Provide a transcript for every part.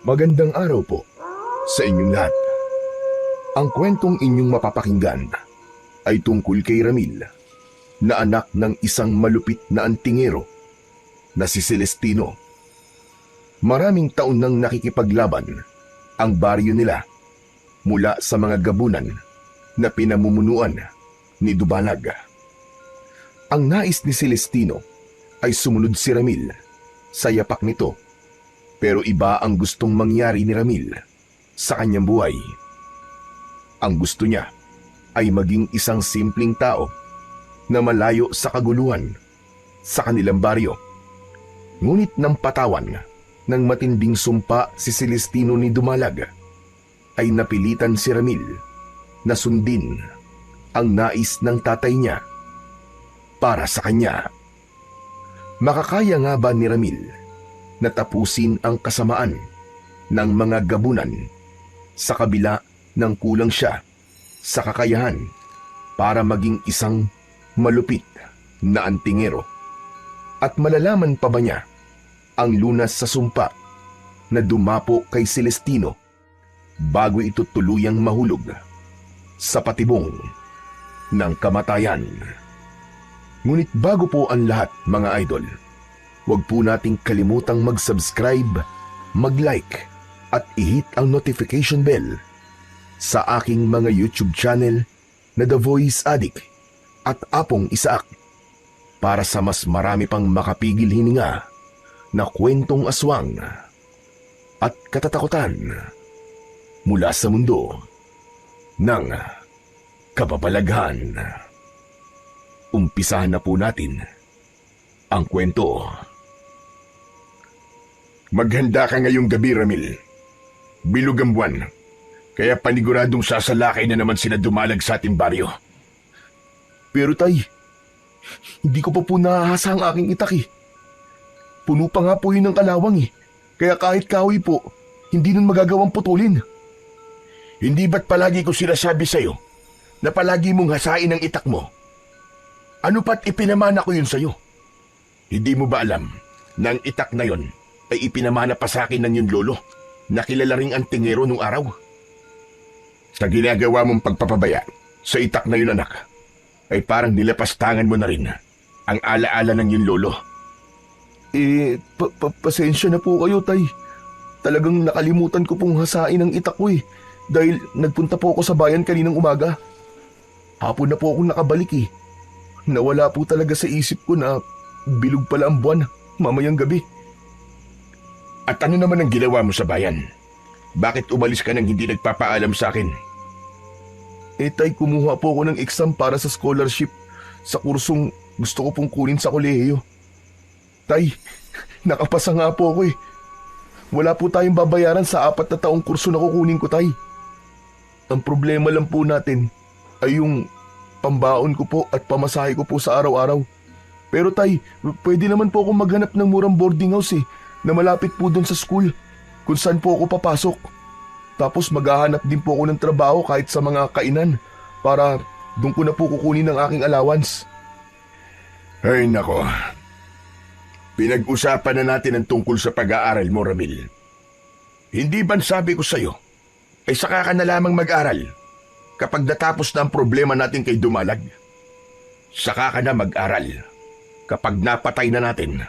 Magandang araw po sa inyong lahat. Ang kwentong inyong mapapakinggan ay tungkol kay Ramil, na anak ng isang malupit na antingero na si Celestino. Maraming taon nang nakikipaglaban ang baryo nila mula sa mga gabunan na pinamumunuan ni Dubalag. Ang nais ni Celestino ay sumunod si Ramil sa yapak nito, pero iba ang gustong mangyari ni Ramil sa kanyang buhay. Ang gusto niya ay maging isang simpleng tao na malayo sa kaguluhan sa kanilang baryo. Ngunit nang patawan ng matinding sumpa si Celestino ni Dumalag, ay napilitan si Ramil na sundin ang nais ng tatay niya para sa kanya. Makakaya nga ba ni Ramil na tapusin ang kasamaan ng mga gabunan sa kabila ng kulang siya sa kakayahan para maging isang malupit na antingero? At malalaman pa ba niya ang lunas sa sumpa na dumapo kay Celestino bago ito tuluyang mahulog sa patibong ng kamatayan? Ngunit bago po ang lahat, mga idol, huwag po nating kalimutang mag-subscribe, mag-like at i-hit ang notification bell sa aking mga YouTube channel na The Voice Addict at Apong Isaak, para sa mas marami pang makapigil hininga na kwentong aswang at katatakutan mula sa mundo ng kababalaghan. Umpisahan na po natin ang kwento. Maghanda ka ngayong gabi, Ramil. Bilog ang buwan, kaya paniguradong sasalakay na naman sila Dumalag sa ating baryo. Pero tay, hindi ko pa po nahahasa ang aking itak eh. Puno pa nga po yun ng kalawang eh. Kaya kahit kahoy po, hindi nun magagawang putulin. Hindi ba't palagi ko sinasabi sa'yo na palagi mong hasain ang itak mo? Ano pa't ipinamana ko yun sa'yo? Hindi mo ba alam na ang itak na yon ay ipinamana pa sa akin ng yung lolo na kilala ring antingero nung araw? Sa ginagawa mong pagpapabaya sa itak na yun, anak, ay parang nilapastangan mo na rin ang alaala ng yung lolo. Pasensya na po kayo, tay. Talagang nakalimutan ko pong hasain ang itak ko eh. Dahil nagpunta po ako sa bayan kaninang umaga. Hapon na po akong nakabalik eh. Nawala po talaga sa isip ko na bilog pala ang buwan mamayang gabi. At ano naman ang ginawa mo sa bayan? Bakit umalis ka nang hindi nagpapaalam sa akin? Tay, kumuha po ako ng exam para sa scholarship sa kursong gusto ko pong kunin sa kolehiyo. Tay, nakapasa nga po ako eh. Wala po tayong babayaran sa 4 na taong kurso na kukunin ko, tay. Ang problema lang po natin ay yung pambaon ko po at pamasahe ko po sa araw-araw. Pero tay, pwede naman po akong maghanap ng murang boarding house eh, na malapit po doon sa school, kung saan po ako papasok. Tapos maghahanap din po ako ng trabaho kahit sa mga kainan, para doon ko na po kukunin ang aking allowance. Ay nako, pinag-usapan na natin ang tungkol sa pag-aaral mo, Ramil. Hindi ba sabi ko sa'yo, ay saka ka na lamang mag-aral kapag natapos na ang problema natin kay Dumalag? Saka ka na mag-aral kapag napatay na natin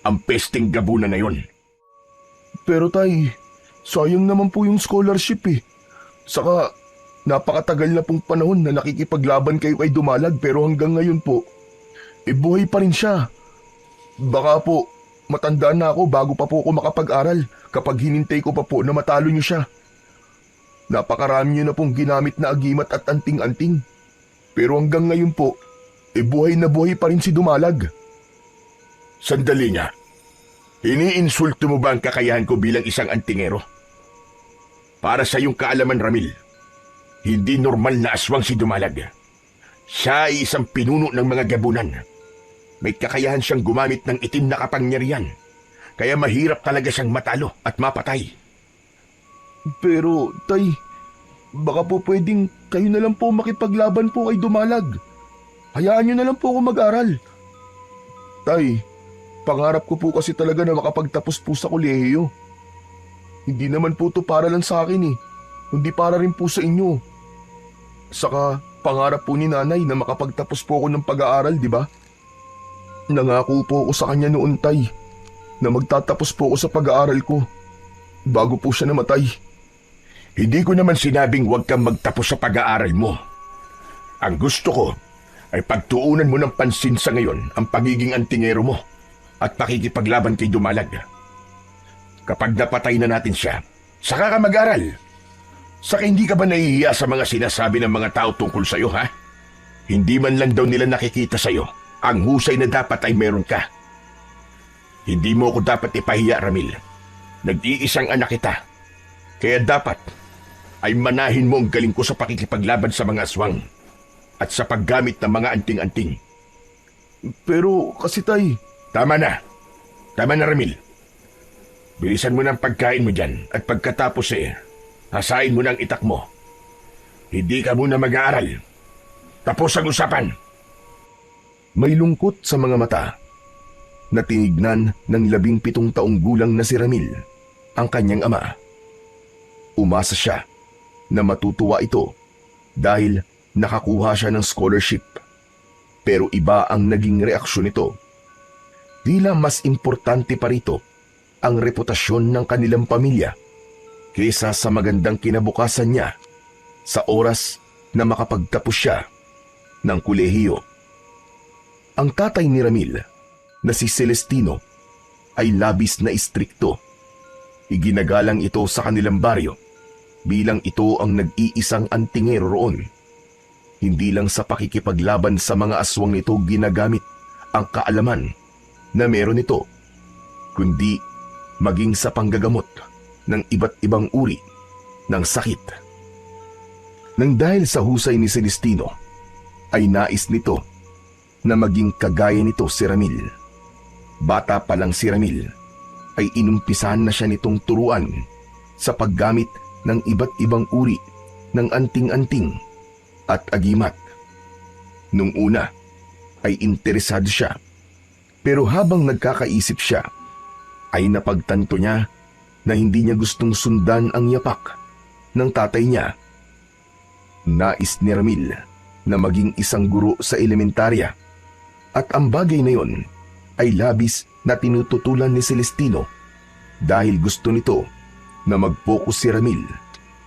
ang pesting gabunan na yon. Pero tay, sayang naman po yung scholarship eh. Saka napakatagal na pong panahon na nakikipaglaban kayo kay Dumalag, pero hanggang ngayon po, buhay pa rin siya. Baka po matanda na ako bago pa po ako makapag-aral kapag hinintay ko pa po na matalo niyo siya. Napakarami niyo na pong ginamit na agimat at anting-anting. Pero hanggang ngayon po, buhay na buhay pa rin si Dumalag. Sandali nga. Iniinsulto mo ba ang kakayahan ko bilang isang antingero? Para sa iyong kaalaman, Ramil, hindi normal na aswang si Dumalag. Siya ay isang pinuno ng mga gabunan. May kakayahan siyang gumamit ng itim na kapangyarihan, kaya mahirap talaga siyang matalo at mapatay. Pero, tay, baka po pwedeng kayo na lang po makipaglaban po kay Dumalag. Hayaan niyo na lang po ako mag-aral. Tay, pangarap ko po kasi talaga na makapagtapos po sa kolehiyo. Hindi naman po to para lang sa akin eh. Hindi para rin po sa inyo. Saka pangarap po ni nanay na makapagtapos po ako ng pag-aaral, di ba? Nangako po ako sa kanya noon, tay, na magtatapos po ako sa pag-aaral ko bago po siya namatay. Hindi ko naman sinabing huwag kang magtapos sa pag-aaral mo. Ang gusto ko ay pagtuunan mo ng pansin sa ngayon ang pagiging antingero mo at pakikipaglaban kay Dumalag. Kapag napatay na natin siya, saka ka mag-aral. Saka hindi ka ba nahihiya sa mga sinasabi ng mga tao tungkol sa'yo, ha? Hindi man lang daw nila nakikita sa'yo ang husay na dapat ay meron ka. Hindi mo ako dapat ipahiya, Ramil. Nag-iisang anak kita. Kaya dapat ay manahin mo ang galing ko sa pakikipaglaban sa mga aswang at sa paggamit ng mga anting-anting. Pero kasi tay... Tama na. Tama na, Ramil. Bilisan mo ng pagkain mo dyan at pagkatapos hasain mo ng itak mo. Hindi ka muna mag-aaral. Tapos ang usapan. May lungkot sa mga mata na tinignan ng 17 taong gulang na si Ramil ang kanyang ama. Umasa siya na matutuwa ito dahil nakakuha siya ng scholarship. Pero iba ang naging reaksyon nito. Tila mas importante pa rito ang reputasyon ng kanilang pamilya kaysa sa magandang kinabukasan niya sa oras na makapagtapos siya ng kolehiyo. Ang tatay ni Ramil na si Celestino ay labis na istrikto. Iginagalang ito sa kanilang baryo bilang ito ang nag-iisang antingero roon. Hindi lang sa pakikipaglaban sa mga aswang nito ginagamit ang kaalaman na meron ito, kundi maging sa panggagamot ng iba't ibang uri ng sakit. Nang dahil sa husay ni Celestino, ay nais nito na maging kagaya nito si Ramil. Bata pa lang si Ramil, ay inumpisahan na siya nitong turuan sa paggamit ng iba't ibang uri ng anting-anting at agimat. Nung una, ay interesado siya. Pero habang nagkakaisip siya, ay napagtanto niya na hindi niya gustong sundan ang yapak ng tatay niya. Nais ni Ramil na maging isang guro sa elementarya at ang bagay na yon ay labis na tinututulan ni Celestino dahil gusto nito na mag-focus si Ramil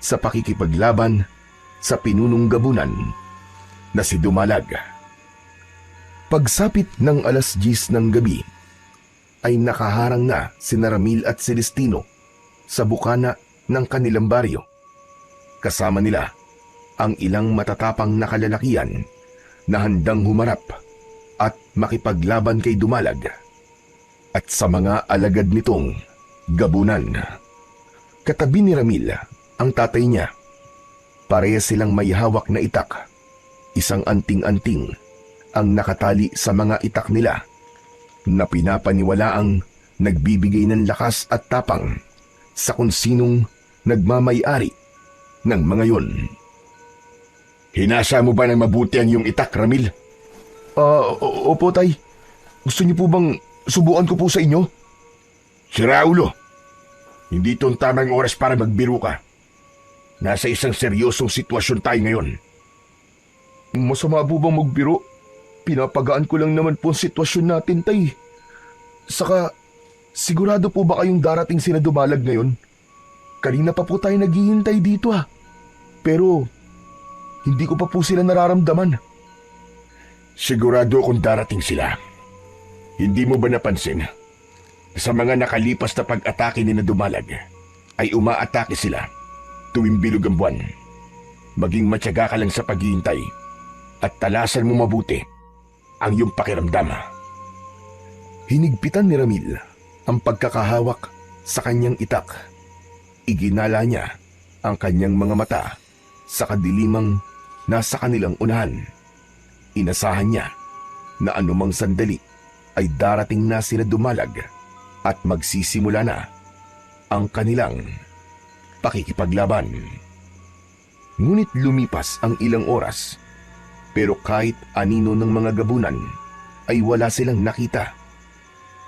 sa pakikipaglaban sa pinunong gabunan na si Dumalag. Pagsapit ng 10:00 ng gabi, ay nakaharang na sina Ramil at Celestino sa bukana ng kanilang baryo. Kasama nila ang ilang matatapang na kalalakihan na handang humarap at makipaglaban kay Dumalag at sa mga alagad nitong gabunan. Katabi ni Ramil ang tatay niya. Parehas silang may hawak na itak. Isang anting-anting ang nakatali sa mga itak nila na pinapaniwalaang nagbibigay ng lakas at tapang sa kung sinong nagmamay-ari ng mga yon. Hinasa mo ba ng mabuti ang iyong itak, Ramil? Opo tay. Gusto niyo po bang subukan ko po sa inyo? Si Raulo, hindi itong tamang oras para magbiro ka. Nasa isang seryosong sitwasyon tayo ngayon. Masama po bang magbiro? Pinapagaan ko lang naman po ang sitwasyon natin, tay. Saka, sigurado po ba kayong darating sila Dumalag ngayon? Kanina pa po tayo naghihintay dito Pero, hindi ko pa po sila nararamdaman. Sigurado akong darating sila. Hindi mo ba napansin? Sa mga nakalipas na pag-atake ni na Dumalag, ay umaatake sila tuwing bilog ang buwan. Maging matyaga ka lang sa paghihintay at talasan mo mabuti ang iyong pakiramdam. Hinigpitan ni Ramil ang pagkakahawak sa kanyang itak. Iginala niya ang kanyang mga mata sa kadilimang nasa kanilang unahan. Inasahan niya na anumang sandali ay darating na sila Dumalag at magsisimula na ang kanilang pakikipaglaban. Ngunit lumipas ang ilang oras, pero kahit anino ng mga gabunan ay wala silang nakita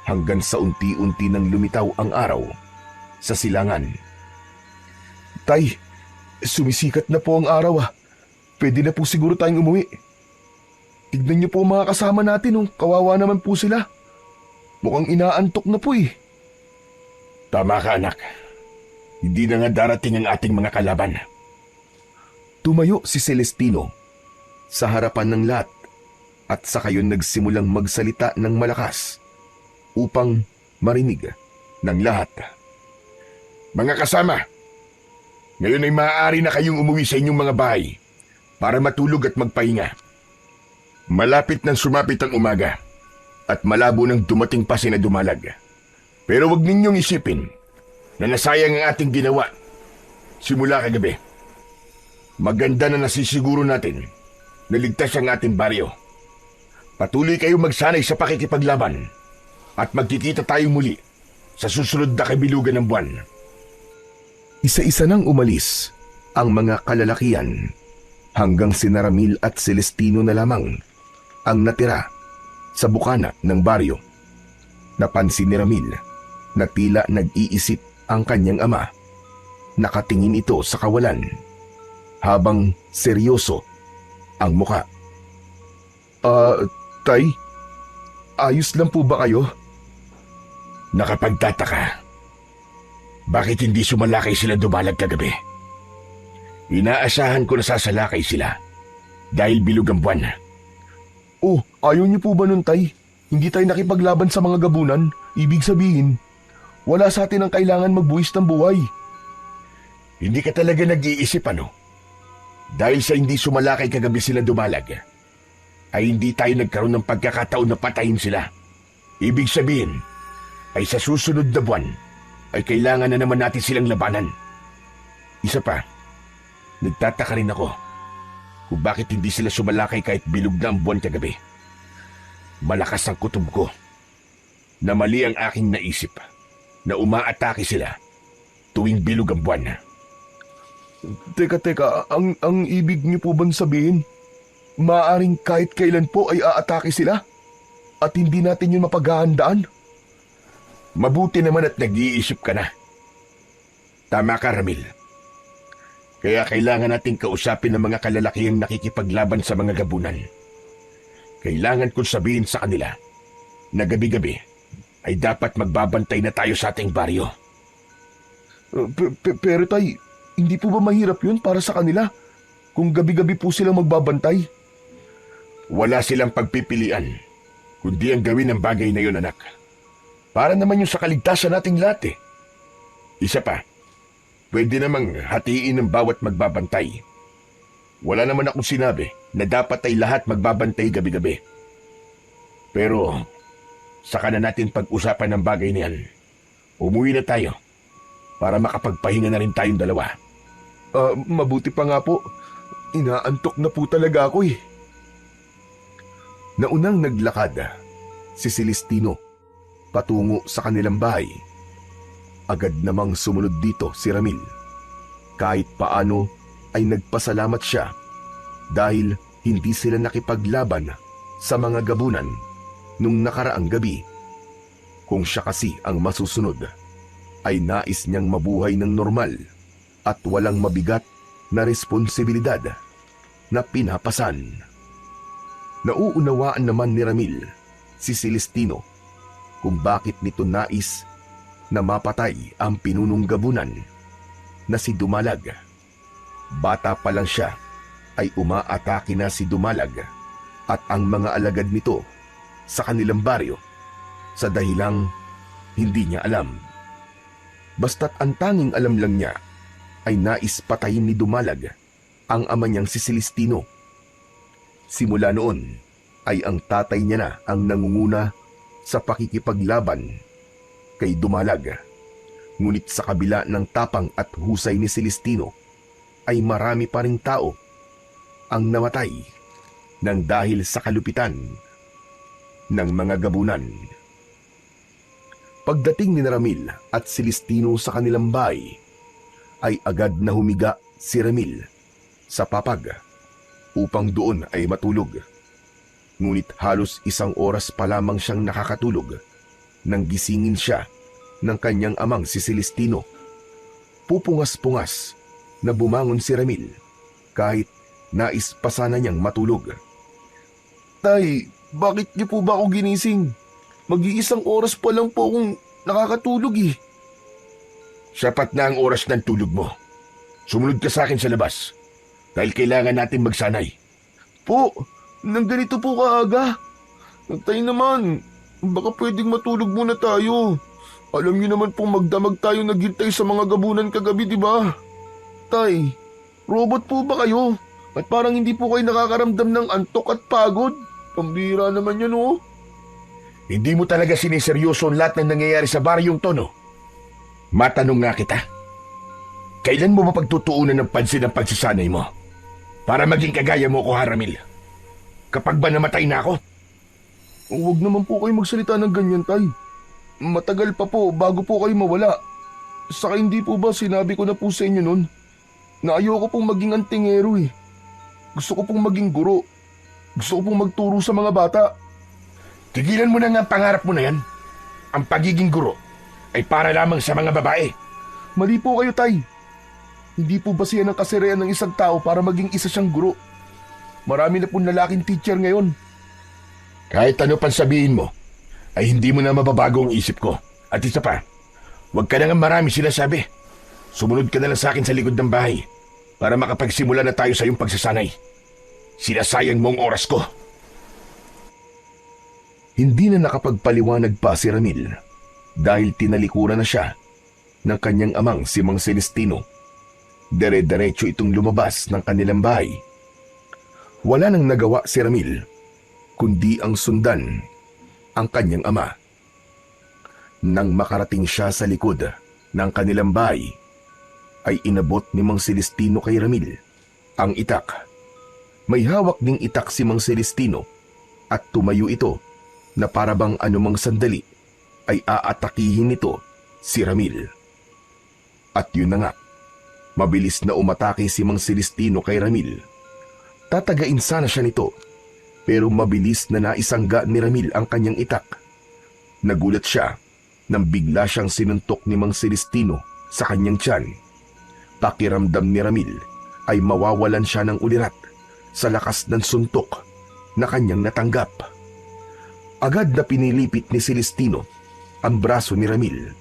hanggang sa unti-unti nang lumitaw ang araw sa silangan Tay, sumisikat na po ang araw ah. Pwede na po siguro tayong umuwi. Tignan niyo po ang mga kasama natin oh. Kawawa naman po sila. Mukhang inaantok na po eh. Tama ka, anak. Hindi na nga darating ang ating mga kalaban. Tumayo si Celestino sa harapan ng lahat at saka yun nagsimulang magsalita ng malakas upang marinig ng lahat. Mga kasama, ngayon ay maaari na kayong umuwi sa inyong mga bahay para matulog at magpahinga. Malapit nang sumapit ang umaga at malabo nang dumating pa sina Dumalag. Pero wag ninyong isipin na nasayang ang ating ginawa simula kagabi. Maganda na nasisiguro natin na ligtas ang ating baryo. Patuloy kayong magsanay sa pakikipaglaban at magkikita tayo muli sa susunod na kabilugan ng buwan. Isa-isa nang umalis ang mga kalalakian hanggang sina Ramil at Celestino na lamang ang natira sa bukana ng baryo. Napansin ni Ramil na tila nag-iisip ang kanyang ama. Nakatingin ito sa kawalan habang seryoso ang muka. Tay, ayos lang po ba kayo? Nakapagtataka. Bakit hindi sumalakay sila Dumalag kagabi? Inaasahan ko na sasalakay sila dahil bilog ang buwan. Oh, ayaw niyo po ba nun, Tay? Hindi tayo nakipaglaban sa mga gabunan. Ibig sabihin, wala sa atin ang kailangan magbuwis ng buhay. Hindi ka talaga nag-iisip ano? Dahil sa hindi sumalakay kagabi sila Dumalag, ay hindi tayo nagkaroon ng pagkakataon na patayin sila. Ibig sabihin, ay sa susunod na buwan, ay kailangan na naman natin silang labanan. Isa pa, nagtataka rin ako kung bakit hindi sila sumalakay kahit bilog na ang buwan kagabi. Malakas ang kutob ko na mali ang aking naisip na umaatake sila tuwing bilog ang buwan. Teka, ang ibig niyo po bang sabihin, maaaring kahit kailan po ay aatake sila at hindi natin yun mapaghahandaan? Mabuti naman at nag-iisip ka na. Tama ka, Ramil. Kaya kailangan nating kausapin ng mga kalalakihang nakikipaglaban sa mga gabunan. Kailangan kong sabihin sa kanila na gabi-gabi ay dapat magbabantay na tayo sa ating baryo. Pero Tay, hindi po ba mahirap yun para sa kanila kung gabi-gabi po silang magbabantay? Wala silang pagpipilian kundi ang gawin ng bagay na yun, anak. Para naman yung sa kaligtasan nating lahat eh. Isa pa, pwede namang hatiin ng bawat magbabantay. Wala naman akong sinabi na dapat ay lahat magbabantay gabi-gabi. Pero, saka na natin pag-usapan ng bagay na yan. Umuwi na tayo para makapagpahinga na rin tayong dalawa. Mabuti pa nga po. Inaantok na po talaga ako eh. Naunang naglakad si Celestino patungo sa kanilang bahay. Agad namang sumunod dito si Ramil. Kahit paano ay nagpasalamat siya dahil hindi sila nakipaglaban sa mga gabunan nung nakaraang gabi. Kung siya kasi ang masusunod, ay nais niyang mabuhay ng normal at walang mabigat na responsibilidad na pinapasan. Nauunawaan naman ni Ramil si Celestino kung bakit nito nais na mapatay ang pinunong gabunan na si Dumalag. Bata pa lang siya ay umaatake na si Dumalag at ang mga alagad nito sa kanilang baryo sa dahilang hindi niya alam. Basta't ang tanging alam lang niya ay nais patayin ni Dumalag ang ama niyang si Celestino. Simula noon ay ang tatay niya na ang nangunguna sa pakikipaglaban kay Dumalag. Ngunit sa kabila ng tapang at husay ni Celestino ay marami pa ring tao ang namatay nang dahil sa kalupitan ng mga gabunan. Pagdating ni Ramil at Celestino sa kanilang bahay, ay agad na humiga si Ramil sa papag upang doon ay matulog. Ngunit halos 1 oras pa lamang siyang nakakatulog nang gisingin siya ng kanyang amang si Celestino. Pupungas-pungas na bumangon si Ramil kahit nais pa sana niyang matulog. Tay, bakit niyo po ba ako ginising? Mag-iisang oras pa lang po akong nakakatulog eh. Sapat na ang oras ng tulog mo. Sumunod ka sa akin sa labas dahil kailangan natin magsanay. Po, nang ganito po kaaga. Tay naman, baka pwedeng matulog muna tayo. Alam niyo naman pong magdamag tayo naghintay sa mga gabunan kagabi, di ba? Tay, robot po ba kayo? At parang hindi po kayo nakakaramdam ng antok at pagod. Pambira naman yan, oh. Hindi mo talaga siniseryoso ang lahat ng nangyayari sa baryong to, no? Matanong nga kita. Kailan mo ba pagtutuunan ng pansin ang pagsasanay mo? Para maging kagaya mo ko, Ramil. Kapag ba namatay na ako? Huwag naman po kayo magsalita ng ganyan, Tay. Matagal pa po bago po kayo mawala. Saka hindi po ba sinabi ko na po sa inyo nun na ayoko pong maging antingero eh. Gusto ko pong maging guro. Gusto ko pong magturo sa mga bata. Tigilan mo na nga ang pangarap mo na yan. Ang pagiging guro ay para lamang sa mga babae. Mali po kayo, Tay. Hindi po basihan ang kasarian ng isang tao para maging isa siyang guro. Marami na pong lalaking teacher ngayon. Kahit ano pang sabihin mo, ay hindi mo na mababago ang isip ko. At isa pa, huwag ka na nga marami sinasabi. Sumunod ka na lang sa akin sa likod ng bahay para makapagsimula na tayo sa iyong pagsasanay. Sinasayang mo ang oras ko. Hindi na nakapagpaliwanag pa si Ramil dahil tinalikuran na siya ng kanyang amang si Mang Celestino. Dire-diretso itong lumabas ng kanilang bahay. Wala nang nagawa si Ramil kundi ang sundan ang kanyang ama. Nang makarating siya sa likod ng kanilang bahay, ay inabot ni Mang Celestino kay Ramil ang itak. May hawak ding itak si Mang Celestino at tumayo ito na parabang anumang sandali ay aatakihin nito si Ramil. At yun na nga, mabilis na umatake si Mang Celestino kay Ramil. Tatagain sana siya nito, pero mabilis na naisangga ni Ramil ang kanyang itak. Nagulat siya nang bigla siyang sinuntok ni Mang Celestino sa kanyang tiyan. Pakiramdam ni Ramil ay mawawalan siya ng ulirat sa lakas ng suntok na kanyang natanggap. Agad na pinilipit ni Celestino ang braso ni Ramil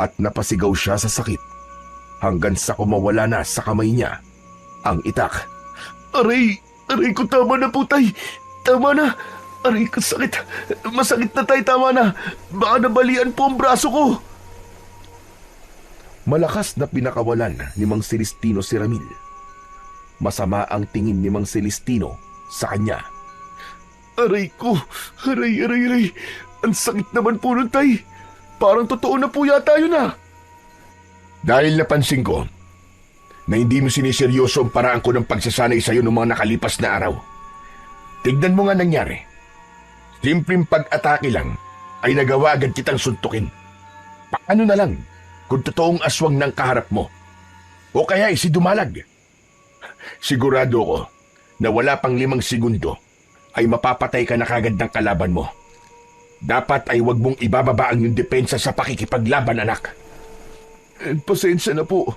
at napasigaw siya sa sakit hanggang sa kumawala na sa kamay niya ang itak. Aray! Aray ko, tama na po, Tay! Tama na! Aray ko, sakit! Masakit na, Tay! Tama na! Baka nabalian po ang braso ko! Malakas na pinakawalan ni Mang Celestino si Ramil. Masama ang tingin ni Mang Celestino sa kanya. Aray ko! Aray, aray, aray! Ang sakit naman po nun, Tay! Parang totoo na po yata yun, ah! Dahil napansin ko na hindi mo siniseryoso ang paraan ko ng pagsasanay sa iyo noong mga nakalipas na araw. Tignan mo nga nangyari. Simpleng pag-atake lang ay nagawa agad kitang suntukin. Paano na lang kung totoong aswang ng kaharap mo? O kaya si Dumalag? Sigurado ko na wala pang 5 segundo ay mapapatay ka na kagad ng kalaban mo. Dapat ay wag mong ibababa ang iyong depensa sa pakikipaglaban, anak. Pasensya na po.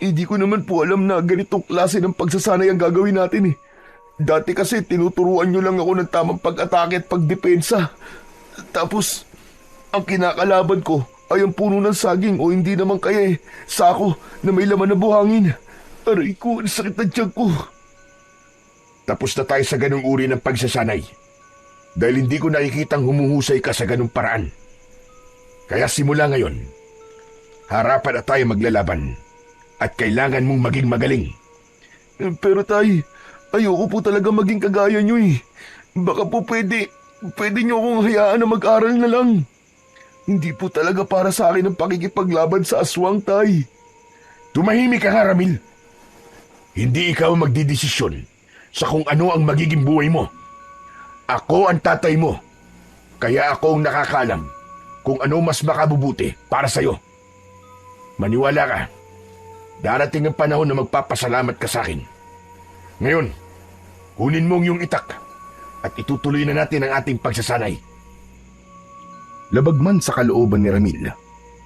Hindi ko naman po alam na ganitong klase ng pagsasanay ang gagawin natin eh. Dati kasi tinuturuan nyo lang ako ng tamang pag-atake at pagdepensa. Tapos, ang kinakalaban ko ay ang puno ng saging o hindi naman kaya sako na may laman na buhangin. Aray ko, ang sakit na tiyan ko. Tapos na tayo sa ganung uri ng pagsasanay. Dahil hindi ko nakikitang humuhusay ka sa ganung paraan. Kaya simula ngayon, harapan na tayo maglalaban. At kailangan mong maging magaling. Pero Tay, ayoko po talaga maging kagaya nyo eh. Baka po pwede nyo akong hayaan na mag-aral na lang. Hindi po talaga para sa akin ang pakikipaglaban sa aswang, Tay. Tumahimik ka nga, Ramil. Hindi ikaw magdidesisyon sa kung ano ang magiging buhay mo. Ako ang tatay mo. Kaya ako ang nakakaalam kung ano mas makabubuti para sa'yo. Maniwala ka. Darating ang panahon na magpapasalamat ka sa akin. Ngayon, kunin mo yung itak at itutuloy na natin ang ating pagsasanay. Labag man sa kalooban ni Ramil,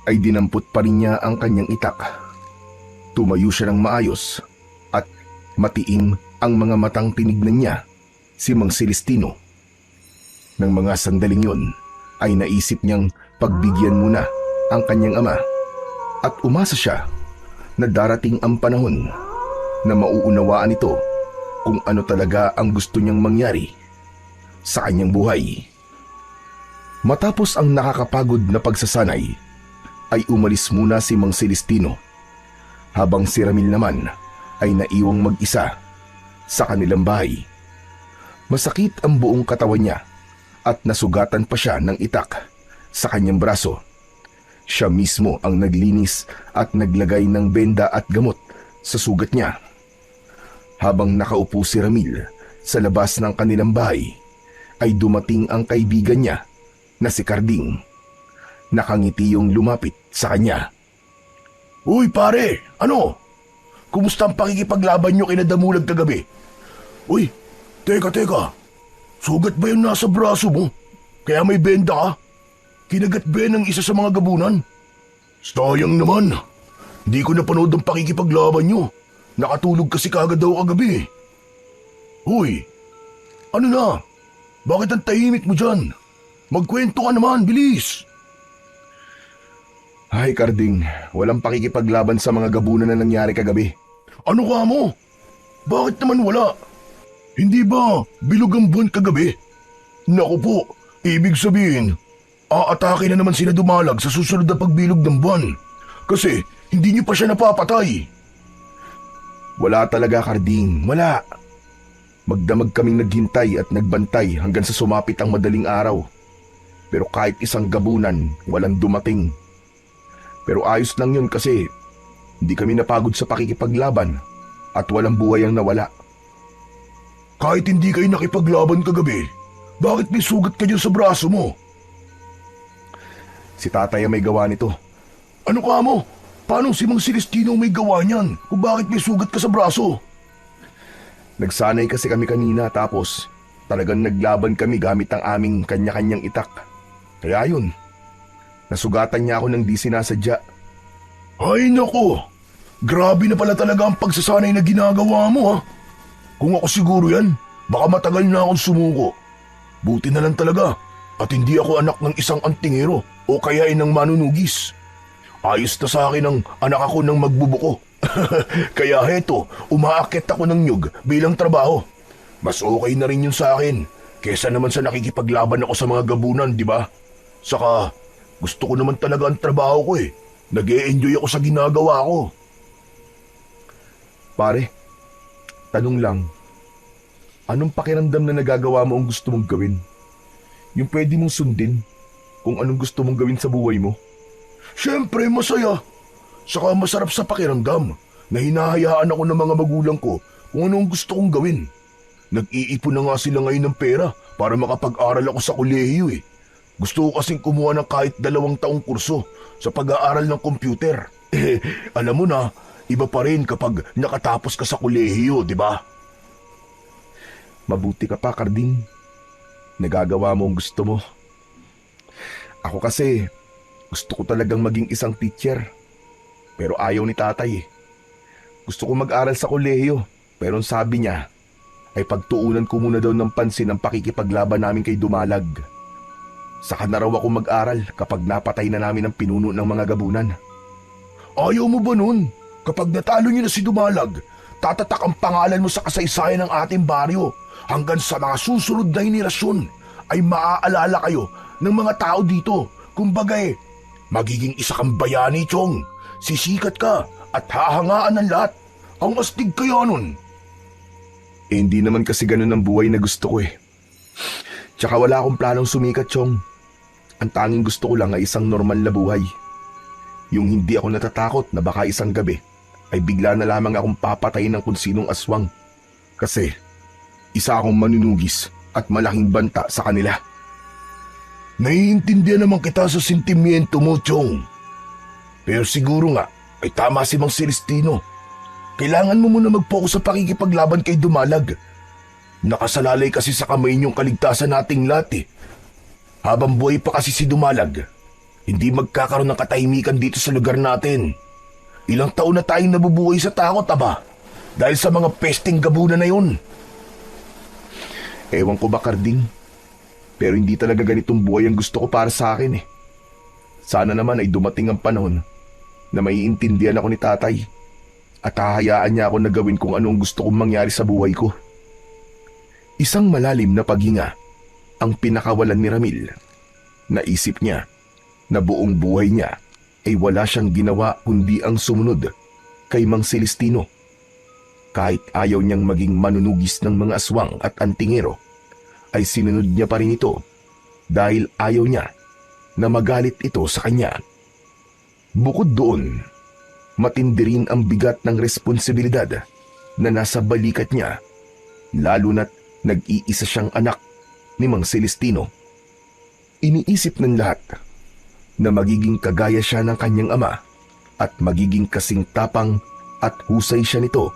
ay dinampot pa rin niya ang kanyang itak. Tumayo siya ng maayos at matiim ang mga matang tinignan niya si Mang Celestino. Nang mga sandaling yon ay naisip niyang pagbigyan muna ang kanyang ama at umasa siya na darating ang panahon na mauunawaan ito kung ano talaga ang gusto niyang mangyari sa kanyang buhay. Matapos ang nakakapagod na pagsasanay, ay umalis muna si Mang Celestino, habang si Ramil naman ay naiwang mag-isa sa kanilang bahay. Masakit ang buong katawan niya at nasugatan pa siya ng itak sa kanyang braso. Siya mismo ang naglinis at naglagay ng benda at gamot sa sugat niya. Habang nakaupo si Ramil sa labas ng kanilang bahay, ay dumating ang kaibigan niya na si Carding. Nakangiti yung lumapit sa kanya. Uy pare, ano? Kumusta ang pakikipaglaban nyo kina Damulag kagabi? Uy, teka. Sugat ba yung nasa braso mo? Kaya may benda ka? Kinagat ba ng isa sa mga gabunan? Sayang naman. Di ko napanood ang pakikipaglaban nyo. Nakatulog kasi kagad daw kagabi. Uy, ano na? Bakit ang tahimik mo dyan? Magkwento ka naman, bilis! Ay, Carding, walang pakikipaglaban sa mga gabunan na nangyari kagabi. Ano ka mo? Bakit naman wala? Hindi ba bilog ang buwan kagabi? Naku po, ibig sabihin, aatake na naman sila Dumalag sa susunod na pagbilog ng buwan. Kasi hindi niyo pa siya napapatay. Wala talaga, Carding, wala. Magdamag kaming naghintay at nagbantay hanggang sa sumapit ang madaling araw. Pero kahit isang gabunan, walang dumating. Pero ayos lang yun kasi hindi kami napagod sa pakikipaglaban at walang buhay ang nawala. Kahit hindi kayo nakipaglaban kagabi, bakit may sugat ka dyan sa braso mo? Si tatay ang may gawa nito. Ano ka mo? Paano si Mang Celestino may gawa niyan kung bakit may sugat ka sa braso? Nagsanay kasi kami kanina tapos talagang naglaban kami gamit ang aming kanya-kanyang itak. Kaya yun, nasugatan niya ako ng di sinasadya. Ay nako, grabe na pala talaga ang pagsasanay na ginagawa mo ha. Kung ako siguro yan, baka matagal na akong sumuko. Buti na lang talaga at hindi ako anak ng isang antingero o kaya ng manunugis. Ayos na sa akin ang anak ako ng magbubuko. Kaya heto, umaakit ako ng nyug bilang trabaho. Mas okay na rin yun sa akin kesa naman sa nakikipaglaban ako sa mga gabunan, di ba? Saka, gusto ko naman talaga ang trabaho ko eh. Nag-e-enjoy ako sa ginagawa ko. Pare, tanong lang, anong pakiramdam na nagagawa mo ang gusto mong gawin? Yung pwede mong sundin kung anong gusto mong gawin sa buhay mo? Siyempre, masaya. Saka masarap sa pakiramdam na hinahayaan ako ng mga magulang ko kung anong gusto kong gawin. Nag-iipon na nga sila ngayon ng pera para makapag-aral ako sa kolehiyo eh. Gusto ko kasing kumuha ng kahit 2 taong kurso sa pag-aaral ng computer. Alam mo na, iba pa rin kapag nakatapos ka sa kolehiyo, di ba? Mabuti ka pa, Carding. Nagagawa mo ang gusto mo. Ako kasi, gusto ko talagang maging isang teacher. Pero ayaw ni tatay eh. Gusto ko mag-aral sa kolehiyo, pero ang sabi niya ay pagtuunan ko muna daw ng pansin ang pakikipaglaban namin kay Dumalag. Saka na raw ako mag-aral kapag napatay na namin ang pinuno ng mga gabunan. Ayaw mo ba nun? Kapag natalo niyo na si Dumalag, tatatak ang pangalan mo sa kasaysayan ng ating baryo hanggang sa mga susunod na henerasyon ay maaalala kayo ng mga tao dito. Kumbaga magiging isa kang bayani, Chong. Sisikat ka at hahangaan ng lahat. Ang astig kaya nun. Hindi naman kasi ganun ang buhay na gusto ko eh. Tsaka wala akong planong sumikat, Chong. Ang tanging gusto ko lang ay isang normal na buhay. Yung hindi ako natatakot na baka isang gabi ay bigla na lamang akong papatayin ng kung sinong aswang. Kasi isa akong manunugis at malaking banta sa kanila. Naiintindihan naman kita sa sentimiento mo, Chong. Pero siguro nga ay tama si Mang Celestino. Kailangan mo muna mag-focus sa pakikipaglaban kay Dumalag. Nakasalalay kasi sa kamay niyong kaligtasan nating lahat eh. Habang buhay pa kasi si Dumalag, hindi magkakaroon ng katahimikan dito sa lugar natin. Ilang taon na tayong nabubuhay sa takot, aba. Dahil sa mga pesting gabunan na yun. Ewan ko ba, Karding? Pero hindi talaga ganitong buhay ang gusto ko para sa akin eh. Sana naman ay dumating ang panahon na maiintindihan ako ni tatay at hahayaan niya ako na gawin kung anong gusto kong mangyari sa buhay ko. Isang malalim na paghinga ang pinakawalan ni Ramil. Naisip niya na buong buhay niya ay wala siyang ginawa kundi ang sumunod kay Mang Celestino. Kahit ayaw niyang maging manunugis ng mga aswang at antingero, ay sinunod niya pa rin ito dahil ayaw niya na magalit ito sa kanya. Bukod doon, matindi rin ang bigat ng responsibilidad na nasa balikat niya, lalo na't nag-iisa siyang anak ni Mang Celestino. Iniisip ng lahat na magiging kagaya siya ng kanyang ama at magiging kasing tapang at husay siya nito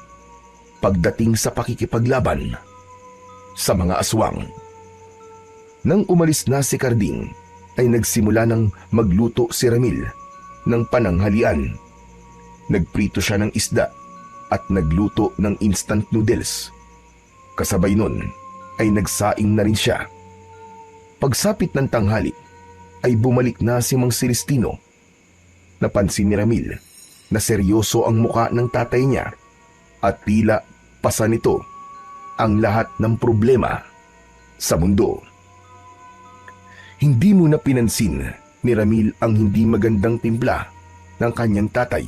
pagdating sa pakikipaglaban sa mga aswang. Nang umalis na si Karding, ay nagsimula ng magluto si Ramil ng pananghalian. Nagprito siya ng isda at nagluto ng instant noodles. Kasabay nun ay nagsaing na rin siya. Pagsapit ng tanghali ay bumalik na si Mang Celestino. Napansin ni Ramil na seryoso ang muka ng tatay niya at tila pasa nito ang lahat ng problema sa mundo. Hindi mo na pinansin ni Ramil ang hindi magandang timpla ng kanyang tatay.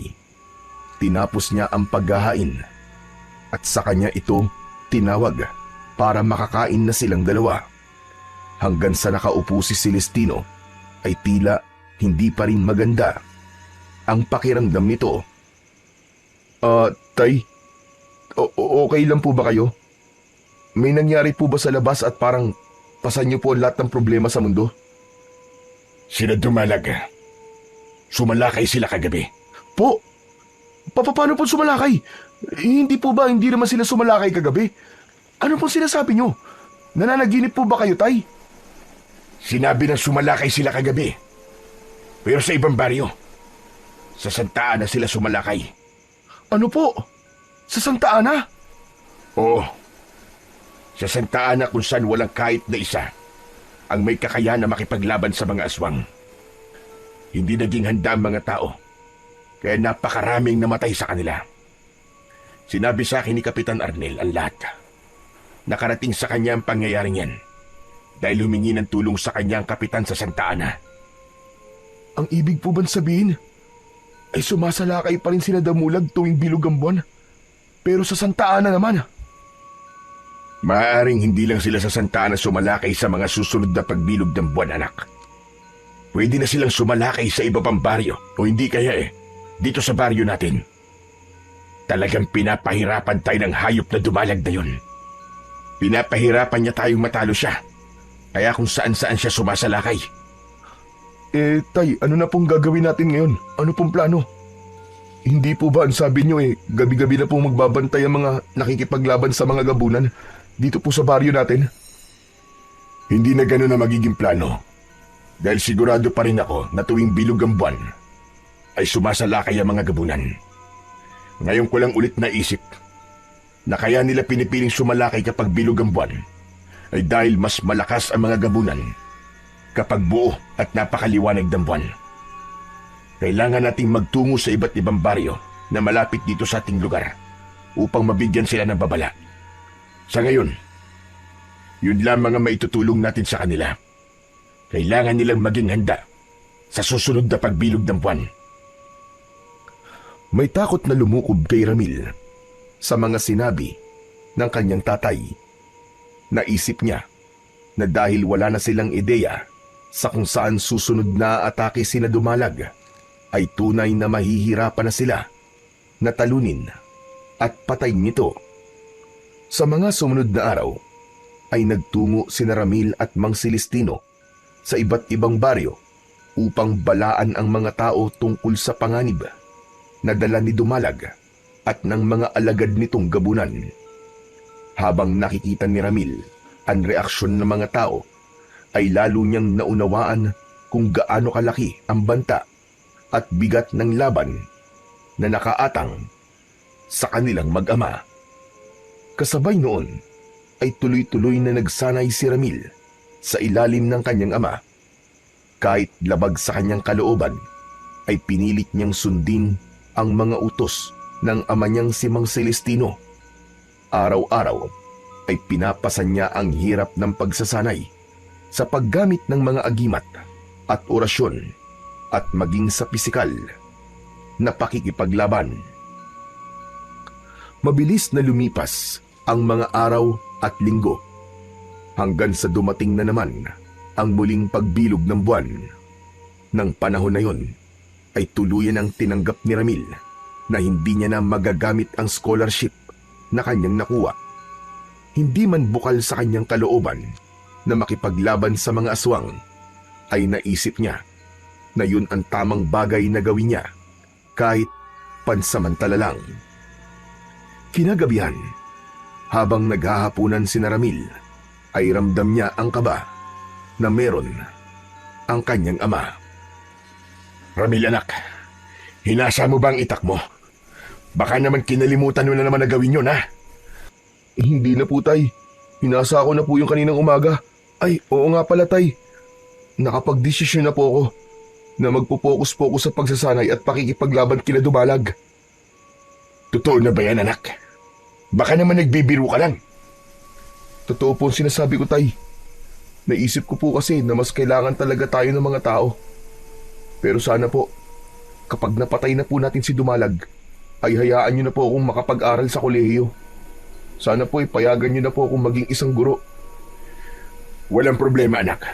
Tinapos niya ang paghahain at sa kanya ito tinawag para makakain na silang dalawa. Hanggang sa nakaupo si Celestino ay tila hindi pa rin maganda ang pakiramdam nito. Tay, okay lang po ba kayo? May nangyari po ba sa labas at parang pasan niyo po lahat ng problema sa mundo? Sila Dumalag. Sumalakay sila kagabi. Po? Paano po sumalakay? Hindi po ba hindi naman sila sumalakay kagabi? Ano po sinasabi niyo? Nananaginip po ba kayo, Tay? Sinabi na sumalakay sila kagabi. Pero sa ibang baryo. Sa Santa Ana sila sumalakay. Ano po? Sa Santa Ana? Oo. Sa Santa Ana kung saan walang kahit na isa ang may kakayahan na makipaglaban sa mga aswang. Hindi naging handa ang mga tao, kaya napakaraming namatay sa kanila. Sinabi sa akin ni Kapitan Arnel ang lahat. Nakarating sa kanya ang pangyayaring yan dahil humingi ng tulong sa kanya ang kapitan sa Santa Ana. Ang ibig po bang sabihin ay sumasalakay pa rin sila Damulag tuwing bilog ang buwan? Pero sa Santa Ana naman. Maaaring hindi lang sila sa Santa Ana sumalakay sa mga susunod na pagbilog ng buwan, anak. Pwede na silang sumalakay sa iba pang baryo o hindi kaya dito sa baryo natin. Talagang pinapahirapan tayo ng hayop na Dumalag na yun. Pinapahirapan niya tayong matalo siya. Kaya kung saan-saan siya sumasalakay. Tay, ano na pong gagawin natin ngayon? Ano pong plano? Hindi po ba ang sabi niyo gabi-gabi na pong magbabantay ang mga nakikipaglaban sa mga gabunan dito po sa baryo natin? Hindi na gano'n na magiging plano. Dahil sigurado pa rin ako na tuwing bilog ang buwan ay sumasalakay ang mga gabunan. Ngayon ko lang ulit naisip na kaya nila pinipiling sumalakay kapag bilog ang buwan ay dahil mas malakas ang mga gabunan kapag buo at napakaliwanag ng buwan. Kailangan nating magtungo sa iba't ibang baryo na malapit dito sa ating lugar upang mabigyan sila ng babala. Sa ngayon, yun lamang ang maitutulong natin sa kanila. Kailangan nilang maging handa sa susunod na pagbilog ng buwan. May takot na lumukob kay Ramil sa mga sinabi ng kanyang tatay. Naisip niya na dahil wala na silang ideya sa kung saan susunod na atake sina Dumalag, ay tunay na mahihirapan na sila na talunin at patayin nito. Sa mga sumunod na araw, ay nagtungo sina Ramil at Mang Celestino sa iba't ibang baryo upang balaan ang mga tao tungkol sa panganib na dala ni Dumalag at ng mga alagad nitong gabunan. Habang nakikita ni Ramil ang reaksyon ng mga tao, ay lalo niyang naunawaan kung gaano kalaki ang banta at bigat ng laban na nakaatang sa kanilang mag-ama. Kasabay noon ay tuloy-tuloy na nagsanay si Ramil sa ilalim ng kanyang ama. Kahit labag sa kanyang kalooban, ay pinilit niyang sundin ang mga utos ng ama niyang si Mang Celestino. Araw-araw ay pinapasan niya ang hirap ng pagsasanay sa paggamit ng mga agimat at orasyon at maging sa pisikal na pakikipaglaban. Mabilis na lumipas ang mga araw at linggo hanggang sa dumating na naman ang muling pagbilog ng buwan. Nang panahon na yon ay tuluyan ang tinanggap ni Ramil na hindi niya na magagamit ang scholarship na kanyang nakuha. Hindi man bukal sa kanyang kalooban na makipaglaban sa mga aswang, ay naisip niya na yun ang tamang bagay na gawin niya kahit pansamantala lang. Kinagabihan, habang naghahapunan si Ramil, ay ramdam niya ang kaba na meron ang kanyang ama. Ramil anak, hinasa mo ba ang itak mo? Baka naman kinalimutan mo na naman na gawin yun, ha? Hindi na po, tay. Hinasa ko na po yung kaninang umaga. Ay, oo nga pala, tay. Nakapag-desisyon na po ako na magpo-focus-focus sa pagsasanay at pakikipaglaban kila Dumalag. Totoo na ba yan, anak? Baka naman nagbibiro ka lang. Totoo po ang sinasabi ko, tay. Naisip ko po kasi na mas kailangan talaga tayo ng mga tao. Pero sana po, kapag napatay na po natin si Dumalag, ay hayaan niyo na po akong makapag-aral sa kolehiyo. Sana po payagan niyo na po akong maging isang guro. Walang problema, anak.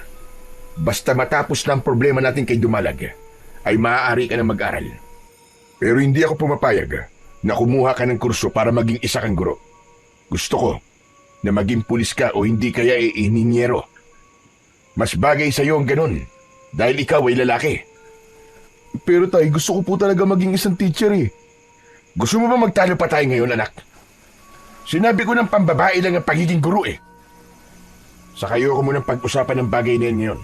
Basta matapos na ang problema natin kay Dumalag, ay maaari ka na mag-aral. Pero hindi ako pumapayag na kumuha ka ng kurso para maging isa kang guro. Gusto ko na maging pulis ka o hindi kaya ininyero. Mas bagay sa iyo ang ganun dahil ikaw ay lalaki. Pero tay, gusto ko po talaga maging isang teacher eh. Gusto mo ba magtalo pa tayo ngayon, anak? Sinabi ko ng pambabae lang ang pagiging guro eh. Sa kayo ko munang pag-usapan ng bagay na yan ngayon.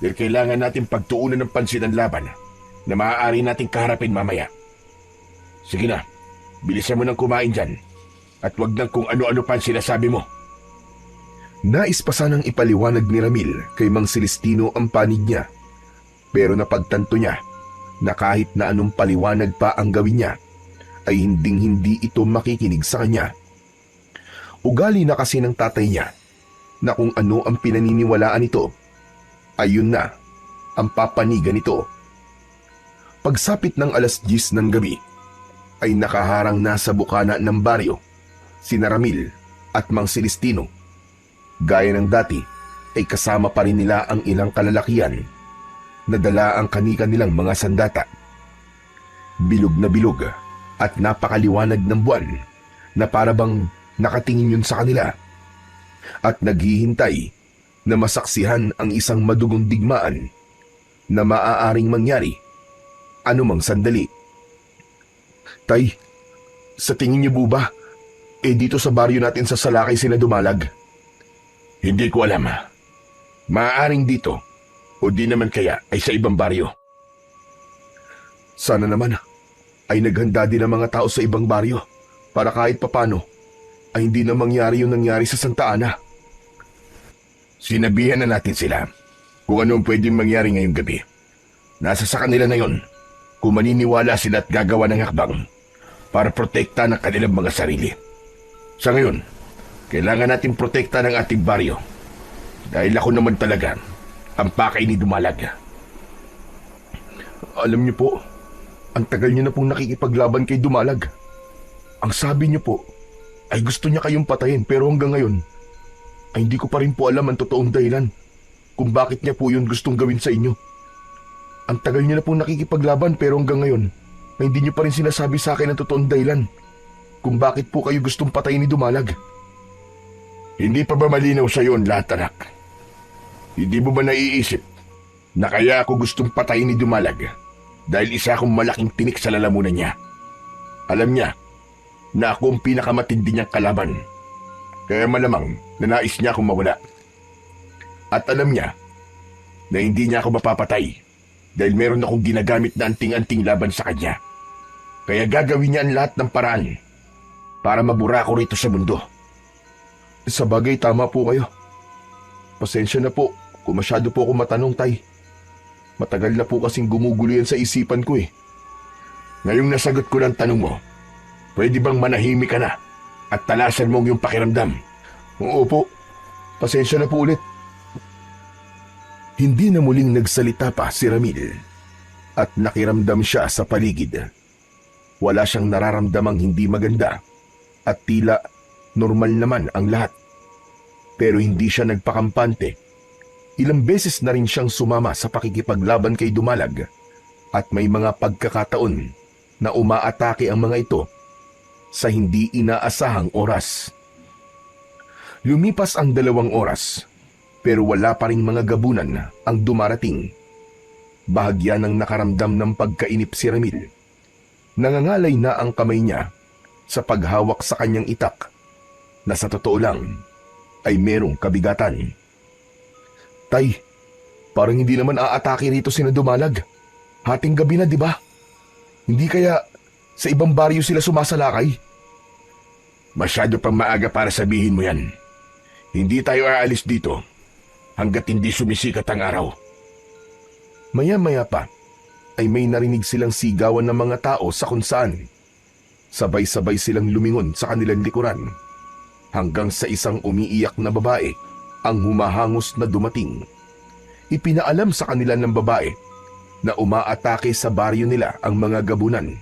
Dahil kailangan natin pagtuunan ng pansin ang laban na maaari nating kaharapin mamaya. Sige na, bilisan mo nang kumain dyan. At wag nang kung ano-ano pa ang sinasabi mo. Nais pa sanang ipaliwanag ni Ramil kay Mang Celestino ang panig niya. Pero napagtanto niya na kahit na anong paliwanag pa ang gawin niya, ay hinding-hindi ito makikinig sa kanya. Ugali na kasi ng tatay niya na kung ano ang pinaniniwalaan nito, ayun na ang papanigan nito. Pagsapit ng 10:00 ng gabi, ay nakaharang na sa bukana ng baryo sina Ramil at Mang Celestino. Gaya ng dati, ay kasama pa rin nila ang ilang kalalakian na dala ang kanika nilang mga sandata. Bilog na bilog at napakaliwanag ng buwan na parabang nakatingin yun sa kanila at naghihintay na masaksihan ang isang madugong digmaan na maaaring mangyari anumang sandali. Tay, sa tingin niyo po ba, dito sa baryo natin sa Salakay sila Dumalag? Hindi ko alam. Maaaring dito o di naman kaya ay sa ibang baryo. Sana naman ay naghanda din ang mga tao sa ibang baryo para kahit papano ay hindi na mangyari yung nangyari sa Santa Ana. Sinabihan na natin sila kung ano ang pwedeng mangyari ngayong gabi. Nasa sa kanila na yon kung maniniwala sila at gagawa ng hakbang para protekta ng kanilang mga sarili. Sa ngayon, kailangan natin protekta ng ating baryo dahil ako naman talaga ang pakay ni Dumalag. Alam niyo po, ang tagal niyo na pong nakikipaglaban kay Dumalag. Ang sabi niyo po ay gusto niya kayong patayin pero hanggang ngayon ay hindi ko pa rin po alam ang totoong dahilan kung bakit niya po yun gustong gawin sa inyo. Ang tagal niyo na pong nakikipaglaban pero hanggang ngayon ay hindi niyo pa rin sinasabi sa akin ang totoong dahilan kung bakit po kayo gustong patayin ni Dumalag. Hindi pa ba malinaw sa iyo ang lahat, anak? Hindi mo ba naiisip na kaya ako gustong patayin ni Dumalag dahil isa akong malaking tinik sa lalamunan niya? Alam niya na ako ang pinakamatindi niyang kalaban, kaya malamang na nais niya akong mawala. At alam niya na hindi niya ako mapapatay dahil meron akong ginagamit na anting-anting laban sa kanya. Kaya gagawin niya ang lahat ng paraan para mabura ko rito sa mundo. Sa bagay, tama po kayo. Pasensya na po kung masyado po ako matanong, Tay. Matagal na po kasing gumugulo yan sa isipan ko eh. Ngayong nasagot ko ng tanong mo, pwede bang manahimik ka na at talasan mong yung pakiramdam? Oo po, pasensya na po ulit. Hindi na muling nagsalita pa si Ramil at nakiramdam siya sa paligid. Wala siyang nararamdamang hindi maganda at tila normal naman ang lahat. Pero hindi siya nagpakampante. Ilang beses na rin siyang sumama sa pakikipaglaban kay Dumalag at may mga pagkakataon na umaatake ang mga ito sa hindi inaasahang oras. Lumipas ang 2 oras pero wala pa ring mga gabunan ang dumarating. Bahagya ng nakaramdam ng pagkainip si Ramil. Nangangalay na ang kamay niya sa paghawak sa kanyang itak na sa totoo lang ay merong kabigatan. Tay, parang hindi naman aatake rito sina Dumalag. Hating gabi na, di ba? Hindi kaya sa ibang baryo sila sumasalakay? Masyado pang maaga para sabihin mo yan. Hindi tayo aalis dito hanggat hindi sumisikat ang araw. Maya-maya pa ay may narinig silang sigawan ng mga tao sa kung saan. Sabay-sabay silang lumingon sa kanilang likuran hanggang sa isang umiiyak na babae ang humahangos na dumating. Ipinaalam sa kanila ng babae na umaatake sa baryo nila ang mga gabunan.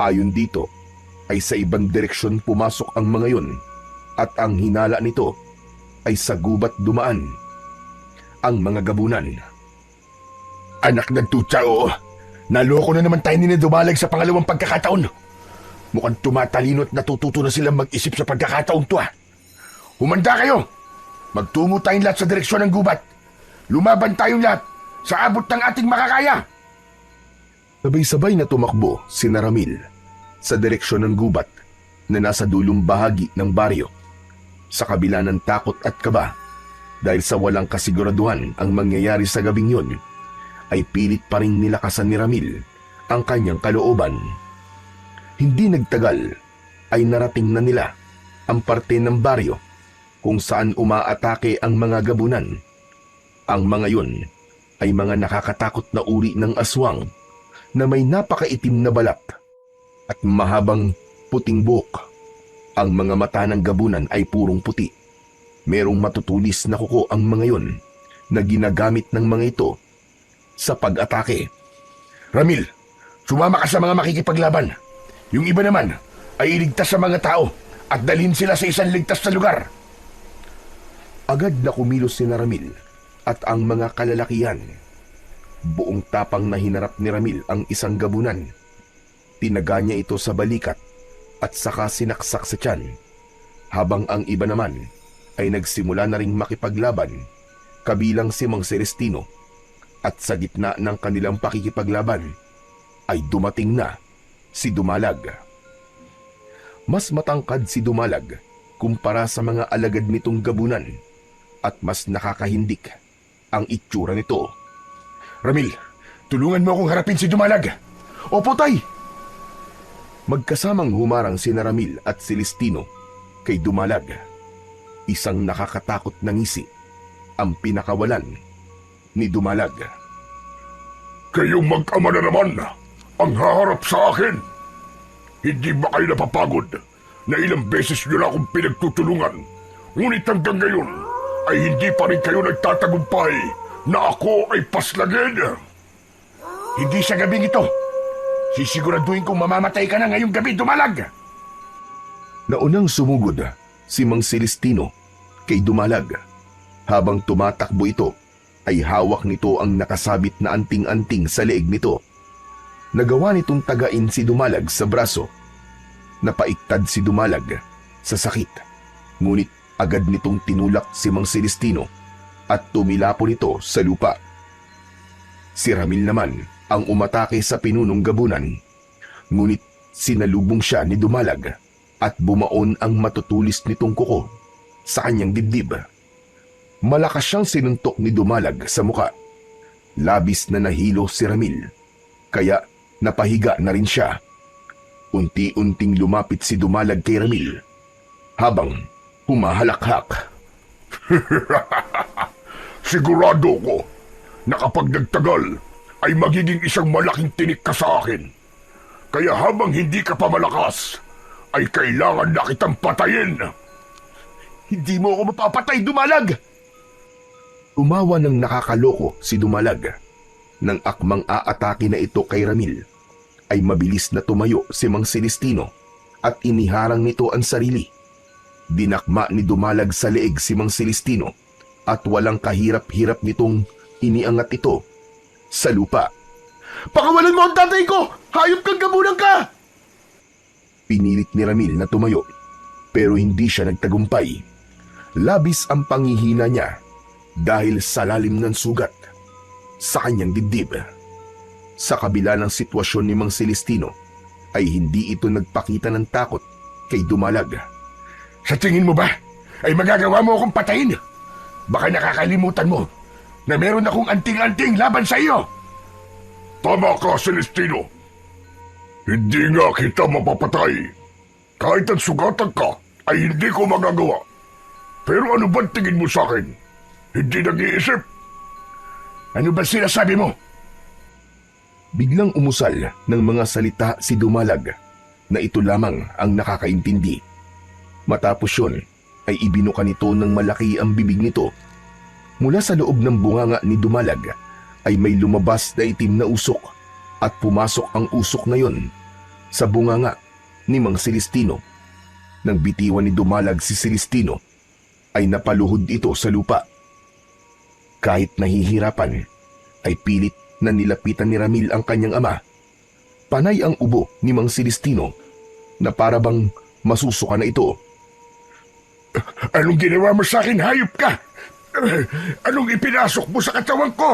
Ayon dito ay sa ibang direksyon pumasok ang mga yon at ang hinala nito ay sa gubat dumaan ang mga gabunan. Anak ng tutsa, oo. Naloko na naman tayo ni Dumalag sa pangalawang pagkakataon. Mukhang tumatalino at natututo na silang mag-isip sa pagkakataon to, ha. Humanda kayo! Magtungo tayong lahat sa direksyon ng gubat. Lumaban tayong lahat sa abot ng ating makakaya. Sabay-sabay na tumakbo si Ramil sa direksyon ng gubat na nasa dulong bahagi ng baryo. Sa kabila ng takot at kaba dahil sa walang kasiguraduhan ang mangyayari sa gabing yon, ay pilit pa rin nilakasan ni Ramil ang kanyang kalooban. Hindi nagtagal ay narating na nila ang parte ng baryo kung saan umaatake ang mga gabunan. Ang mga yun ay mga nakakatakot na uri ng aswang na may napakaitim na balat at mahabang puting buhok. Ang mga mata ng gabunan ay purong puti. Merong matutulis na kuko ang mga yun na ginagamit ng mga ito sa pag-atake. Ramil, sumama ka sa mga makikipaglaban. Yung iba naman ay iligtas sa mga tao at dalhin sila sa isang ligtas na lugar. Agad na kumilos si Ramil at ang mga kalalakihan. Buong tapang na hinarap ni Ramil ang isang gabunan. Tinaga niya ito sa balikat at saka sinaksak sa tiyan, habang ang iba naman ay nagsimula na ring makipaglaban, kabilang si Mang Celestino. At sa gitna ng kanilang pakikipaglaban ay dumating na si Dumalag. Mas matangkad si Dumalag kumpara sa mga alagad nitong gabunan at mas nakakahindik ang itsura nito. Ramil, tulungan mo akong harapin si Dumalag. Opo, Tay! Magkasamang humarang si Ramil at Celestino kay Dumalag. Isang nakakatakot na ngisi ang pinakawalan ni Dumalag. Kayong mag-ama na naman ang haharap sa akin. Hindi ba kayo napapagod na ilang beses nyo na akong pinagtutulungan, ngunit hanggang ngayon ay hindi pa rin kayo nagtatagumpay na ako ay paslagin? Hindi sa gabing ito. Sisiguraduhin kong mamamatay ka na ngayong gabi, Dumalag. Naunang sumugod si Mang Celestino kay Dumalag. Habang tumatakbo ito, ay hawak nito ang nakasabit na anting-anting sa leeg nito. Nagawa nitong tagain si Dumalag sa braso. Napaiktad si Dumalag sa sakit. Ngunit agad nitong tinulak si Mang Celestino at tumilapo nito sa lupa. Si Ramil naman ang umatake sa pinunong gabunan. Ngunit sinalubong siya ni Dumalag at bumaon ang matutulis nitong kuko sa kanyang dibdib. Malakas siyang sinuntok ni Dumalag sa muka. Labis na nahilo si Ramil, kaya napahiga na rin siya. Unti-unting lumapit si Dumalag kay Ramil habang humahalakhak. Sigurado ko na kapag nagtagal ay magiging isang malaking tinik ka sa akin. Kaya habang hindi ka pa malakas, ay kailangan na kitang patayin. Hindi mo ako mapapatay, Dumalag! Umawa ng nakakaloko si Dumalag. Nang akmang aatake na ito kay Ramil, ay mabilis na tumayo si Mang Celestino at iniharang nito ang sarili. Dinakma ni Dumalag sa leeg si Mang Celestino at walang kahirap-hirap nitong iniangat ito sa lupa. Pakawalan mo ang tatay ko! Hayop kang gabunan ka! Pinilit ni Ramil na tumayo pero hindi siya nagtagumpay. Labis ang panghihina niya dahil sa lalim ng sugat sa kanyang dibdib. Sa kabila ng sitwasyon ni Mang Celestino ay hindi ito nagpakita ng takot kay Dumalag. Sa tingin mo ba ay magagawa mo akong patayin? Baka nakakalimutan mo na meron akong anting-anting laban sa iyo. Tama ka, Celestino. Hindi nga kita mapapatay. Kahit ang sugatan ka ay hindi ko magagawa. Pero ano ba tingin mo sa akin? Hindi nag-iisip? Ano ba sinasabi mo? Biglang umusal ng mga salita si Dumalag na ito lamang ang nakakaintindi. Matapos yun ay ibinuka nito ng malaki ang bibig nito. Mula sa loob ng bunganga ni Dumalag ay may lumabas na itim na usok at pumasok ang usok na yon sa bunganga ni Mang Celestino. Nang bitiwan ni Dumalag si Celestino ay napaluhod ito sa lupa. Kahit nahihirapan ay pilit na nilapitan ni Ramil ang kanyang ama. Panay ang ubo ni Mang Celestino na parabang masusuka na ito. Anong ginawa mo sa akin, hayop ka? Anong ipinasok mo sa katawan ko?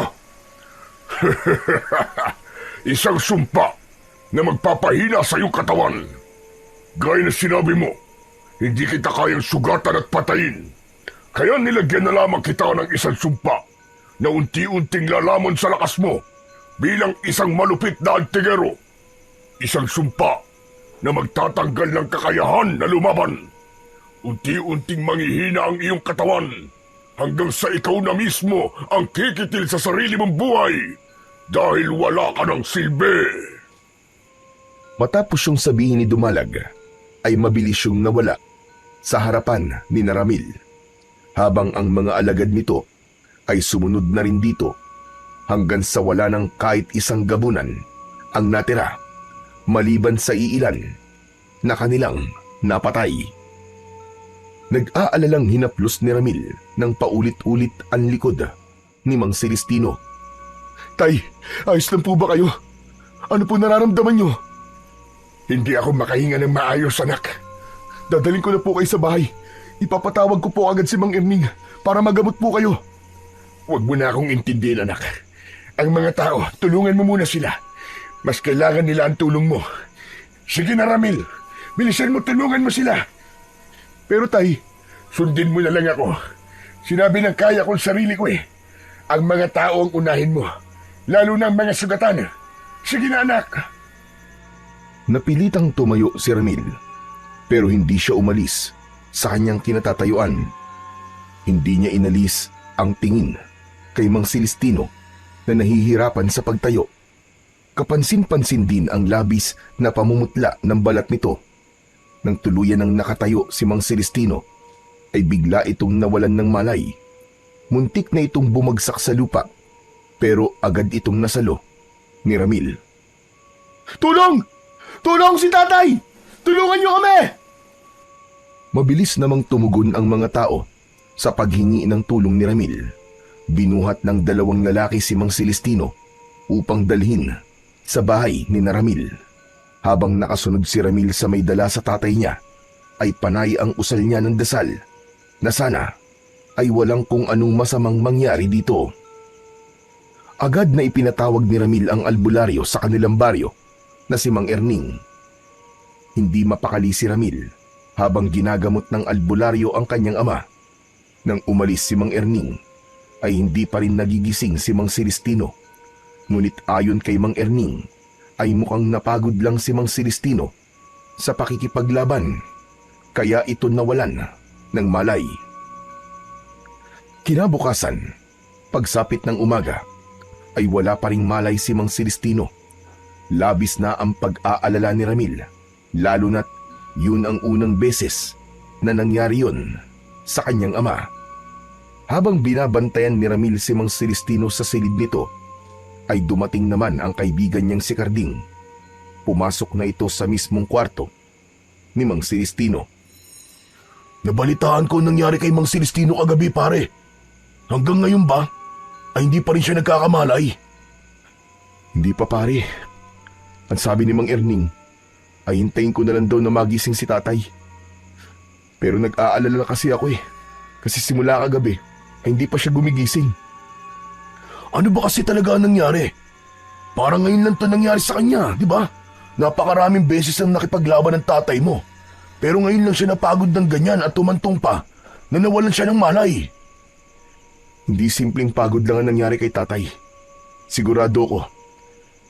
Isang sumpa na magpapahina sa iyong katawan. Gaya na sinabi mo, hindi kita kayang sugatan at patayin. Kaya nilagyan na lamang kita ng isang sumpa na unti-unting lalamon sa lakas mo bilang isang malupit na antigero. Isang sumpa na magtatanggal ng kakayahan na lumaban. Unti-unting manghihina ang iyong katawan hanggang sa ikaw na mismo ang kikitil sa sarili mong buhay dahil wala ka ng silbi. Matapos yung sabihin ni Dumalag ay mabilis yung nawala sa harapan ni Ramil, habang ang mga alagad nito ay sumunod na rin dito hanggang sa wala ng kahit isang gabunan ang natira maliban sa iilan na kanilang napatay. Nag-aalalang hinaplos ni Ramil ng paulit-ulit ang likod ni Mang Celestino. Tay, ayos lang po ba kayo? Ano po nararamdaman nyo? Hindi ako makahinga ng maayos, anak. Dadaling ko na po kayo sa bahay. Ipapatawag ko po agad si Mang Erning para magamot po kayo. Huwag mo na akong intindihin, anak. Ang mga tao, tulungan mo muna sila. Mas kailangan nila ang tulong mo. Sige na, Ramil. Bilisan mo, tulungan mo sila. Pero tay, sundin mo na lang ako. Sinabi ng kaya kong sarili ko eh. Ang mga tao ang unahin mo. Lalo na ang mga sugatan. Sige na, anak. Napilitang tumayo si Ramil, pero hindi siya umalis sa kanyang kinatatayuan. Hindi niya inalis ang tingin kay Mang Celestino na nahihirapan sa pagtayo. Kapansin-pansin din ang labis na pamumutla ng balat nito. Nang tuluyan ng nakatayo si Mang Celestino, ay bigla itong nawalan ng malay. Muntik na itong bumagsak sa lupa, pero agad itong nasalo ni Ramil. Tulong! Tulong si tatay! Tulungan niyo kami! Mabilis namang tumugon ang mga tao sa paghingi ng tulong ni Ramil. Binuhat ng dalawang lalaki si Mang Celestino upang dalhin sa bahay ni Ramil. Habang nakasunod si Ramil sa may dala sa tatay niya, ay panay ang usal niya ng dasal na sana ay walang kung anong masamang mangyari dito. Agad na ipinatawag ni Ramil ang albularyo sa kanilang baryo na si Mang Erning. Hindi mapakali si Ramil habang ginagamot ng albularyo ang kanyang ama. Nang umalis si Mang Erning, ay hindi pa rin nagigising si Mang Celestino. Ngunit ayon kay Mang Erning, ay mukhang napagod lang si Mang Celestino sa pakikipaglaban, kaya ito nawalan ng malay. Kinabukasan, pagsapit ng umaga, ay wala pa ring malay si Mang Celestino. Labis na ang pag-aalala ni Ramil, lalo na't yun ang unang beses na nangyari yun sa kanyang ama. Habang binabantayan ni Ramil si Mang Celestino sa silid nito, ay dumating naman ang kaibigan niyang si Carding. Pumasok na ito sa mismong kwarto ni Mang Celestino. Nabalitaan ko ang nangyari kay Mang Celestino kagabi, pare. Hanggang ngayon ba ay hindi pa rin siya nagkakamalay? Hindi pa, pare. Ang sabi ni Mang Erning ay hintayin ko na lang daw na magising si tatay. Pero nag-aalala kasi ako kasi simula kagabi ay hindi pa siya gumigising. Ano ba kasi talaga ang nangyari? Parang ngayon lang ito nangyari sa kanya, di ba? Napakaraming beses ang nakipaglaban ng tatay mo. Pero ngayon lang siya napagod ng ganyan at tumantong pa na nawalan siya ng malay. Hindi simpleng pagod lang ang nangyari kay tatay. Sigurado ko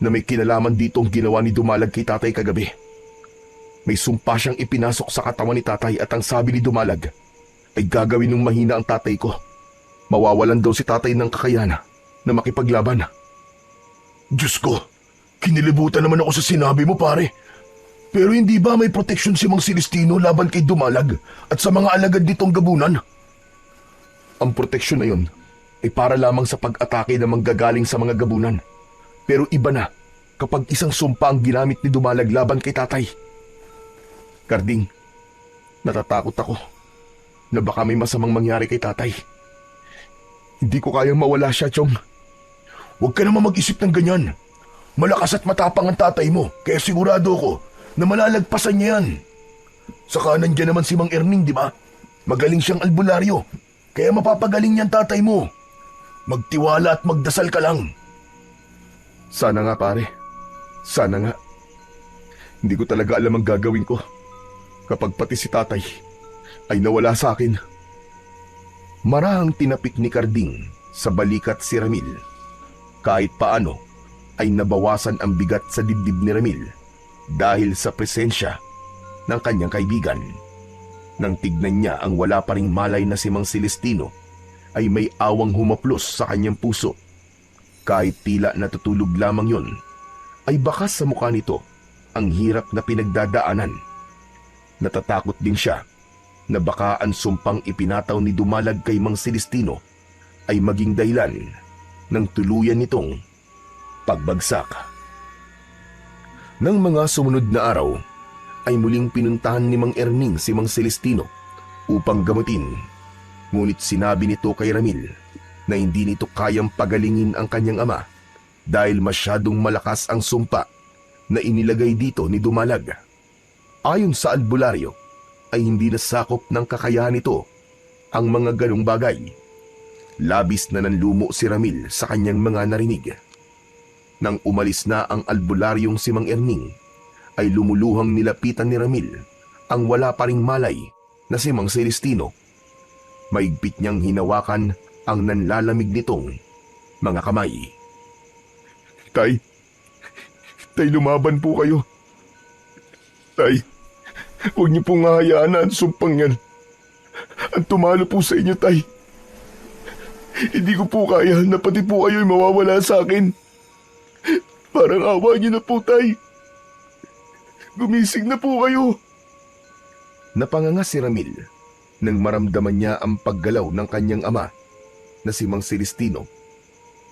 na may kinalaman dito ang ginawa ni Dumalag kay tatay kagabi. May sumpa siyang ipinasok sa katawan ni tatay at ang sabi ni Dumalag ay gagawin ng mahina ang tatay ko. Mawawalan daw si tatay ng kakayahan na makipaglaban. Diyos ko, kinilibutan naman ako sa sinabi mo, pare. Pero hindi ba may proteksyon si Mang Celestino laban kay Dumalag at sa mga alagad ditong gabunan? Ang proteksyon na yun ay para lamang sa pag-atake na manggagaling sa mga gabunan. Pero iba na kapag isang sumpa ang ginamit ni Dumalag laban kay tatay. Carding, natatakot ako na baka may masamang mangyari kay tatay. Hindi ko kayang mawala siya, Chong. Huwag ka naman mag-isip ng ganyan. Malakas at matapang ang tatay mo, kaya sigurado ko na malalagpasan niya yan. Saka nandiyan naman si Mang Erning, di ba? Magaling siyang albularyo, kaya mapapagaling niyan tatay mo. Magtiwala at magdasal ka lang. Sana nga, pare. Sana nga. Hindi ko talaga alam ang gagawin ko kapag pati si tatay ay nawala sa akin. Marahang tinapik ni Carding sa balikat si Ramil. Kahit paano ay nabawasan ang bigat sa dibdib ni Ramil dahil sa presensya ng kanyang kaibigan. Nang tignan niya ang wala pa ring malay na si Mang Celestino, ay may awang humaplos sa kanyang puso. Kahit tila natutulog lamang yun, ay bakas sa mukha nito ang hirap na pinagdadaanan. Natatakot din siya na baka ang sumpang ipinataw ni Dumalag kay Mang Celestino ay maging dahilan ng tuluyan nitong pagbagsak. Nang mga sumunod na araw, ay muling pinuntahan ni Mang Erning si Mang Celestino upang gamutin. Ngunit sinabi nito kay Ramil na hindi nito kayang pagalingin ang kanyang ama dahil masyadong malakas ang sumpa na inilagay dito ni Dumalag. Ayon sa albularyo, ay hindi nasakop ng kakayahan nito ang mga ganong bagay. Labis na nanlumo si Ramil sa kanyang mga narinig. Nang umalis na ang albularyong si Mang Erning, ay lumuluhang nilapitan ni Ramil ang wala pa ring malay na si Mang Celestino. Maigpit niyang hinawakan ang nanlalamig nitong mga kamay. Tay, lumaban po kayo. Tay, huwag niyo pong hahayaan na ang sumpang yan. Ang tumalo po sa inyo, tay. Hindi ko po kaya na pati po kayo'y mawawala sa akin. Parang awa niyo na po, tay. Gumising na po kayo. Napanganga si Ramil nang maramdaman niya ang paggalaw ng kanyang ama na si Mang Celestino.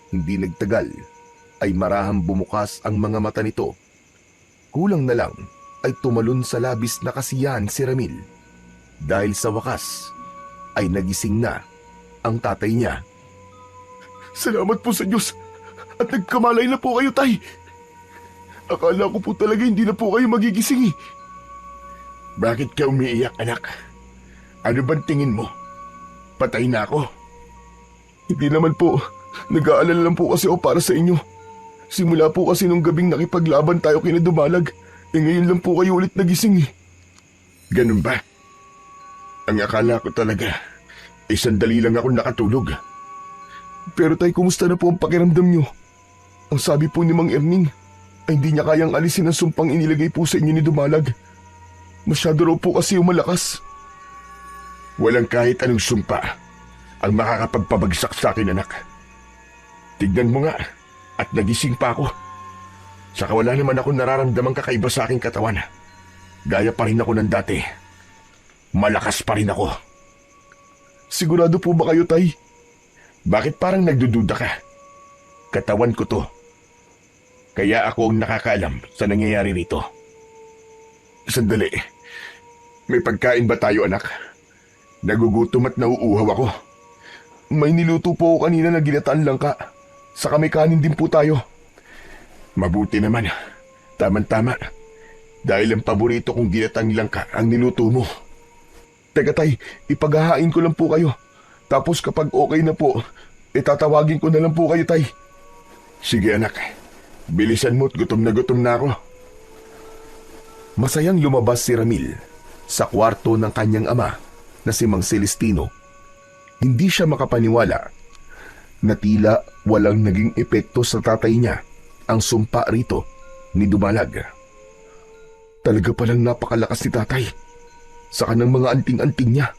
Hindi nagtagal ay marahang bumukas ang mga mata nito. Kulang na lang ay tumalon sa labis na kasiyahan si Ramil dahil sa wakas ay nagising na ang tatay niya. Salamat po sa Diyos at nagkamalay na po kayo, tay. Akala ko po talaga hindi na po kayo magigising eh. Bakit ka umiiyak, anak? Ano bang tingin mo? Patay na ako? Hindi naman po. Nag-aalala lang po kasi ako para sa inyo. Simula po kasi nung gabing nakipaglaban tayo kina Dumalag, ngayon lang po kayo ulit nagising eh. Ganun ba? Ang akala ko talaga, sandali lang ako nakatulog. Pero tay, kumusta na po ang pakiramdam nyo? Ang sabi po ni Mang Erning ay hindi niya kayang alisin ang sumpang inilagay po sa inyo ni Dumalag. Masyado raw po kasi yung malakas. Walang kahit anong sumpa ang makakapagpabagsak sa akin, anak. Tignan mo nga at nagising pa ako. Saka wala naman ako nararamdamang kakaiba sa aking katawan. Gaya pa rin ako ng dati. Malakas pa rin ako. Sigurado po ba kayo, Tay? Bakit parang nagdududa ka? Katawan ko to. Kaya ako ang nakakaalam sa nangyayari rito. Sandali. May pagkain ba tayo, anak? Nagugutom at nauuhaw ako. May niluto po ako kanina na ginataan langka. Saka may kanin din po tayo. Mabuti naman. Tama-tama. Dahil ang paborito kong ginatang langka ang niluto mo. Teka, Tay, ipaghahain ko lang po kayo. Tapos kapag okay na po, itatawagin ko na lang po kayo, Tay. Sige, anak. Bilisan mo at gutom na ako. Masayang lumabas si Ramil sa kwarto ng kanyang ama na si Mang Celestino. Hindi siya makapaniwala na tila walang naging epekto sa tatay niya ang sumpa rito ni Dumalag. Talaga palang napakalakas ni tatay sa kanang mga anting-anting niya.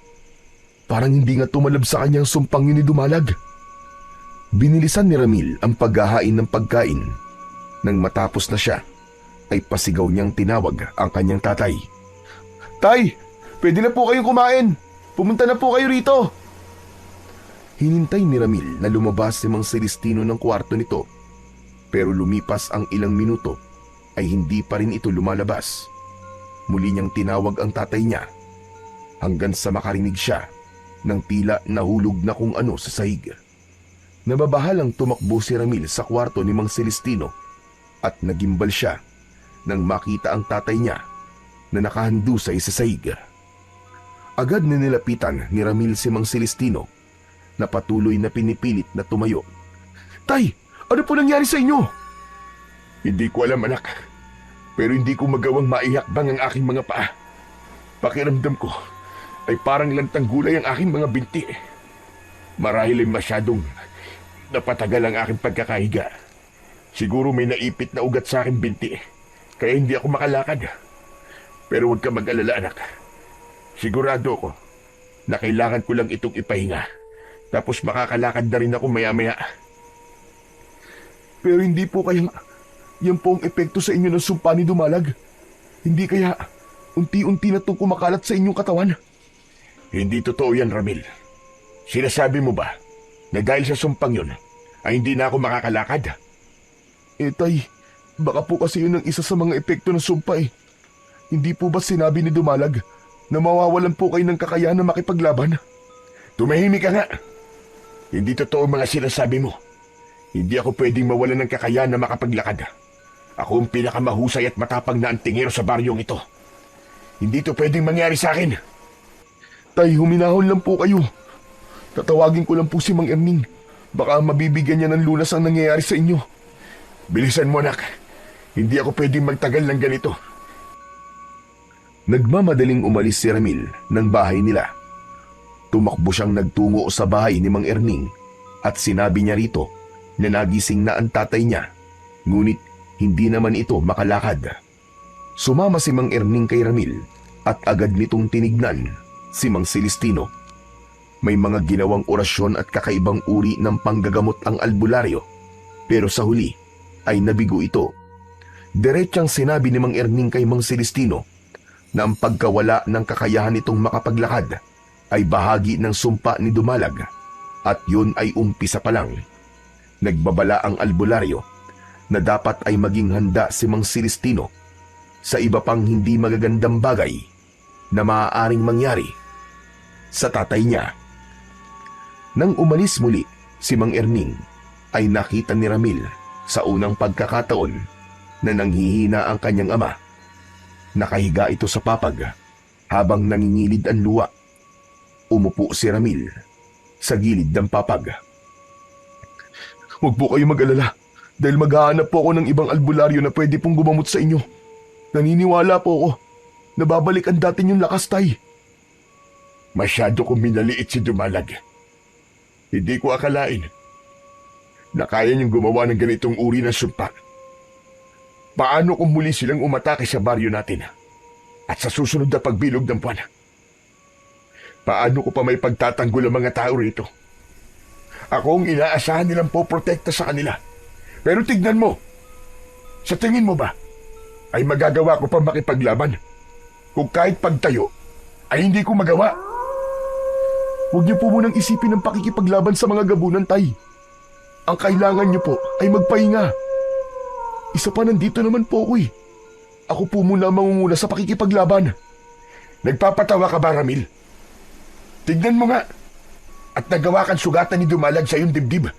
Parang hindi nga tumalab sa kanyang sumpang yun ni Dumalag. Binilisan ni Ramil ang paghahain ng pagkain. Nang matapos na siya, ay pasigaw niyang tinawag ang kanyang tatay. Tay, pwede na po kayong kumain. Pumunta na po kayo rito. Hinintay ni Ramil na lumabas si Mang Celestino ng kwarto nito. Pero lumipas ang ilang minuto ay hindi pa rin ito lumalabas. Muli niyang tinawag ang tatay niya hanggang sa makarinig siya ng tila nahulog na kung ano sa sahig. Nababahalang tumakbo si Ramil sa kwarto ni Mang Celestino at nagimbal siya nang makita ang tatay niya na nakahandusay sa sahig. Agad na nilapitan ni Ramil si Mang Celestino na patuloy na pinipilit na tumayo. Tay, ano po nangyari sa inyo? Hindi ko alam, anak. Pero hindi ko magawang maihakbang ang aking mga paa. Pakiramdam ko ay parang lantang gulay ang aking mga binti. Marahil ay masyadong napatagal ang aking pagkakahiga. Siguro may naipit na ugat sa aking binti, kaya hindi ako makalakad. Pero huwag ka mag-alala, anak. Sigurado ko na kailangan ko lang itong ipahinga. Tapos makakalakad na rin ako maya-maya. Pero hindi po kaya yan po ang epekto sa inyo ng sumpa ni Dumalag? Hindi kaya unti-unti na itong kumakalat sa inyong katawan? Hindi totoo yan, Ramil. Sinasabi mo ba na dahil sa sumpang yun ay hindi na ako makakalakad? Tay, baka po kasi yun ang isa sa mga epekto ng sumpa eh. Hindi po ba sinabi ni Dumalag na mawawalan po kayo ng kakayahan na makipaglaban? Tumahimik ka nga. Hindi totoo ang mga sinasabi mo. Hindi ako pwedeng mawalan ng kakayahan na makapaglakad. Ako ang pinakamahusay at matapang na antingero sa baryong ito. Hindi to pwedeng mangyari sa akin. Tay, huminahon lang po kayo. Tatawagin ko lang po si Mang Erning. Baka mabibigyan niya ng lunas ang nangyayari sa inyo. Bilisan mo, anak. Hindi ako pwedeng magtagal ng ganito. Nagmamadaling umalis si Ramil ng bahay nila. Tumakbo siyang nagtungo sa bahay ni Mang Erning at sinabi niya rito na nagising na ang tatay niya, ngunit hindi naman ito makalakad. Sumama si Mang Erning kay Ramil at agad nitong tinignan si Mang Celestino. May mga ginawang orasyon at kakaibang uri ng panggagamot ang albularyo, pero sa huli ay nabigo ito. Diretsang sinabi ni Mang Erning kay Mang Celestino na ang pagkawala ng kakayahan nitong makapaglakad ay bahagi ng sumpa ni Dumalag at yun ay umpisa pa lang. Nagbabala ang albularyo na dapat ay maging handa si Mang Celestino sa iba pang hindi magagandang bagay na maaaring mangyari sa tatay niya. Nang umalis muli si Mang Erning ay nakita ni Ramil sa unang pagkakataon na nanghihina ang kanyang ama. Nakahiga ito sa papag habang nangingilid ang luwa. Umupo si Ramil sa gilid ng papag. Huwag po kayo mag-alala dahil maghahanap po ako ng ibang albularyo na pwede pong gumamot sa inyo. Naniniwala po ako na babalik ang dati niyong lakas, Tay. Masyado kong minaliit si Dumalag. Hindi ko akalain na kaya niyong gumawa ng ganitong uri ng sumpa. Paano kung muli silang umatake sa baryo natin? at sa susunod na pagbilog ng buwan. Paano ko pa may pagtatanggol ang mga tao rito? Ako ang inaasahan nilang poprotekta sa kanila. Pero tignan mo, sa tingin mo ba, ay magagawa ko pa makipaglaban? Kung kahit pagtayo, ay hindi ko magawa. Huwag niyo po munang isipin ang pakikipaglaban sa mga gabunan, Tay. Ang kailangan niyo po ay magpahinga. Isa pa, nandito naman po ako eh. Ako po muna ang mangunguna sa pakikipaglaban. Nagpapatawa ka ba, Ramil? Tignan mo nga. At nagawa kang sugatan ni Dumalag sa iyong dibdib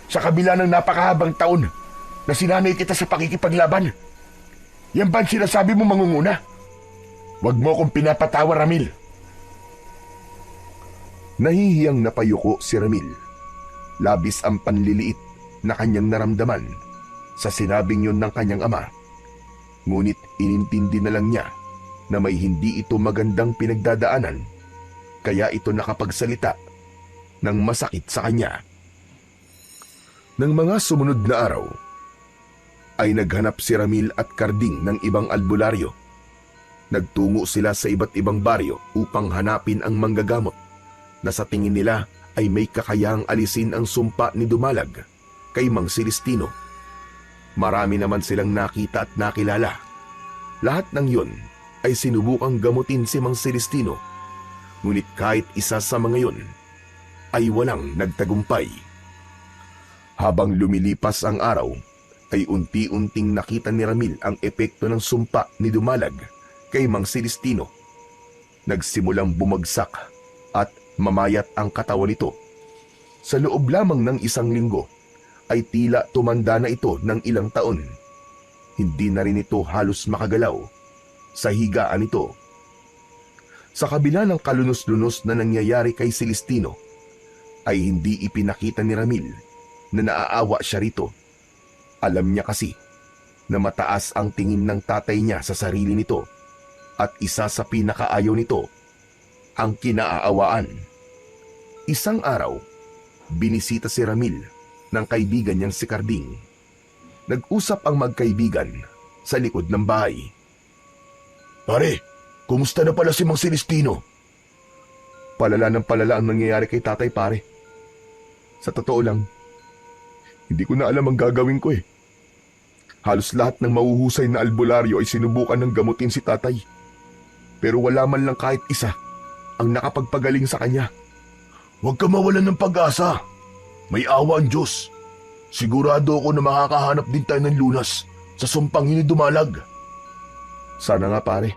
sa kabila ng napakahabang taon na sinanay kita sa pakikipaglaban. Yan ba ang sinasabi mo mangunguna? Huwag mo akong pinapatawa, Ramil. Nahihiyang napayuko si Ramil. Labis ang panliliit na kanyang naramdaman sa sinabing yun ng kanyang ama. Ngunit inintindi na lang niya na may hindi ito magandang pinagdadaanan, kaya ito nakapagsalita ng masakit sa kanya. Nang mga sumunod na araw, ay naghanap si Ramil at Karding ng ibang albularyo. Nagtungo sila sa iba't ibang baryo upang hanapin ang manggagamot na sa tingin nila ay may kakayahang alisin ang sumpa ni Dumalag kay Mang Celestino. Marami naman silang nakita at nakilala. Lahat ng yun ay sinubukang gamutin si Mang Celestino, ngunit kahit isa sa mga yun ay walang nagtagumpay. Habang lumilipas ang araw, ay unti-unting nakita ni Ramil ang epekto ng sumpa ni Dumalag kay Mang Celestino. Nagsimulang bumagsak at mamayat ang katawan nito. Sa loob lamang ng isang linggo, ay tila tumanda na ito ng ilang taon. Hindi na rin ito halos makagalaw sa higaan nito. Sa kabila ng kalunos-lunos na nangyayari kay Celestino, ay hindi ipinakita ni Ramil na naaawa siya rito. Alam niya kasi na mataas ang tingin ng tatay niya sa sarili nito at isa sa pinakaayaw nito ang kinaaawaan. Isang araw, binisita si Ramil ng kaibigan niyang si Karding. Nag-usap ang magkaibigan sa likod ng bahay. Pare, kumusta na pala si Mang Celestino? Palala ng palala ang nangyayari kay tatay, pare. Sa totoo lang, hindi ko na alam ang gagawin ko eh. Halos lahat ng mahuhusay na albularyo ay sinubukan ng gamutin si tatay. Pero wala man lang kahit isa ang nakapagpagaling sa kanya. Huwag ka mawalan ng pag-asa. May awa ang Diyos. Sigurado ako na makakahanap din tayo ng lunas sa sumpang hinidumalag. Sana nga, pare.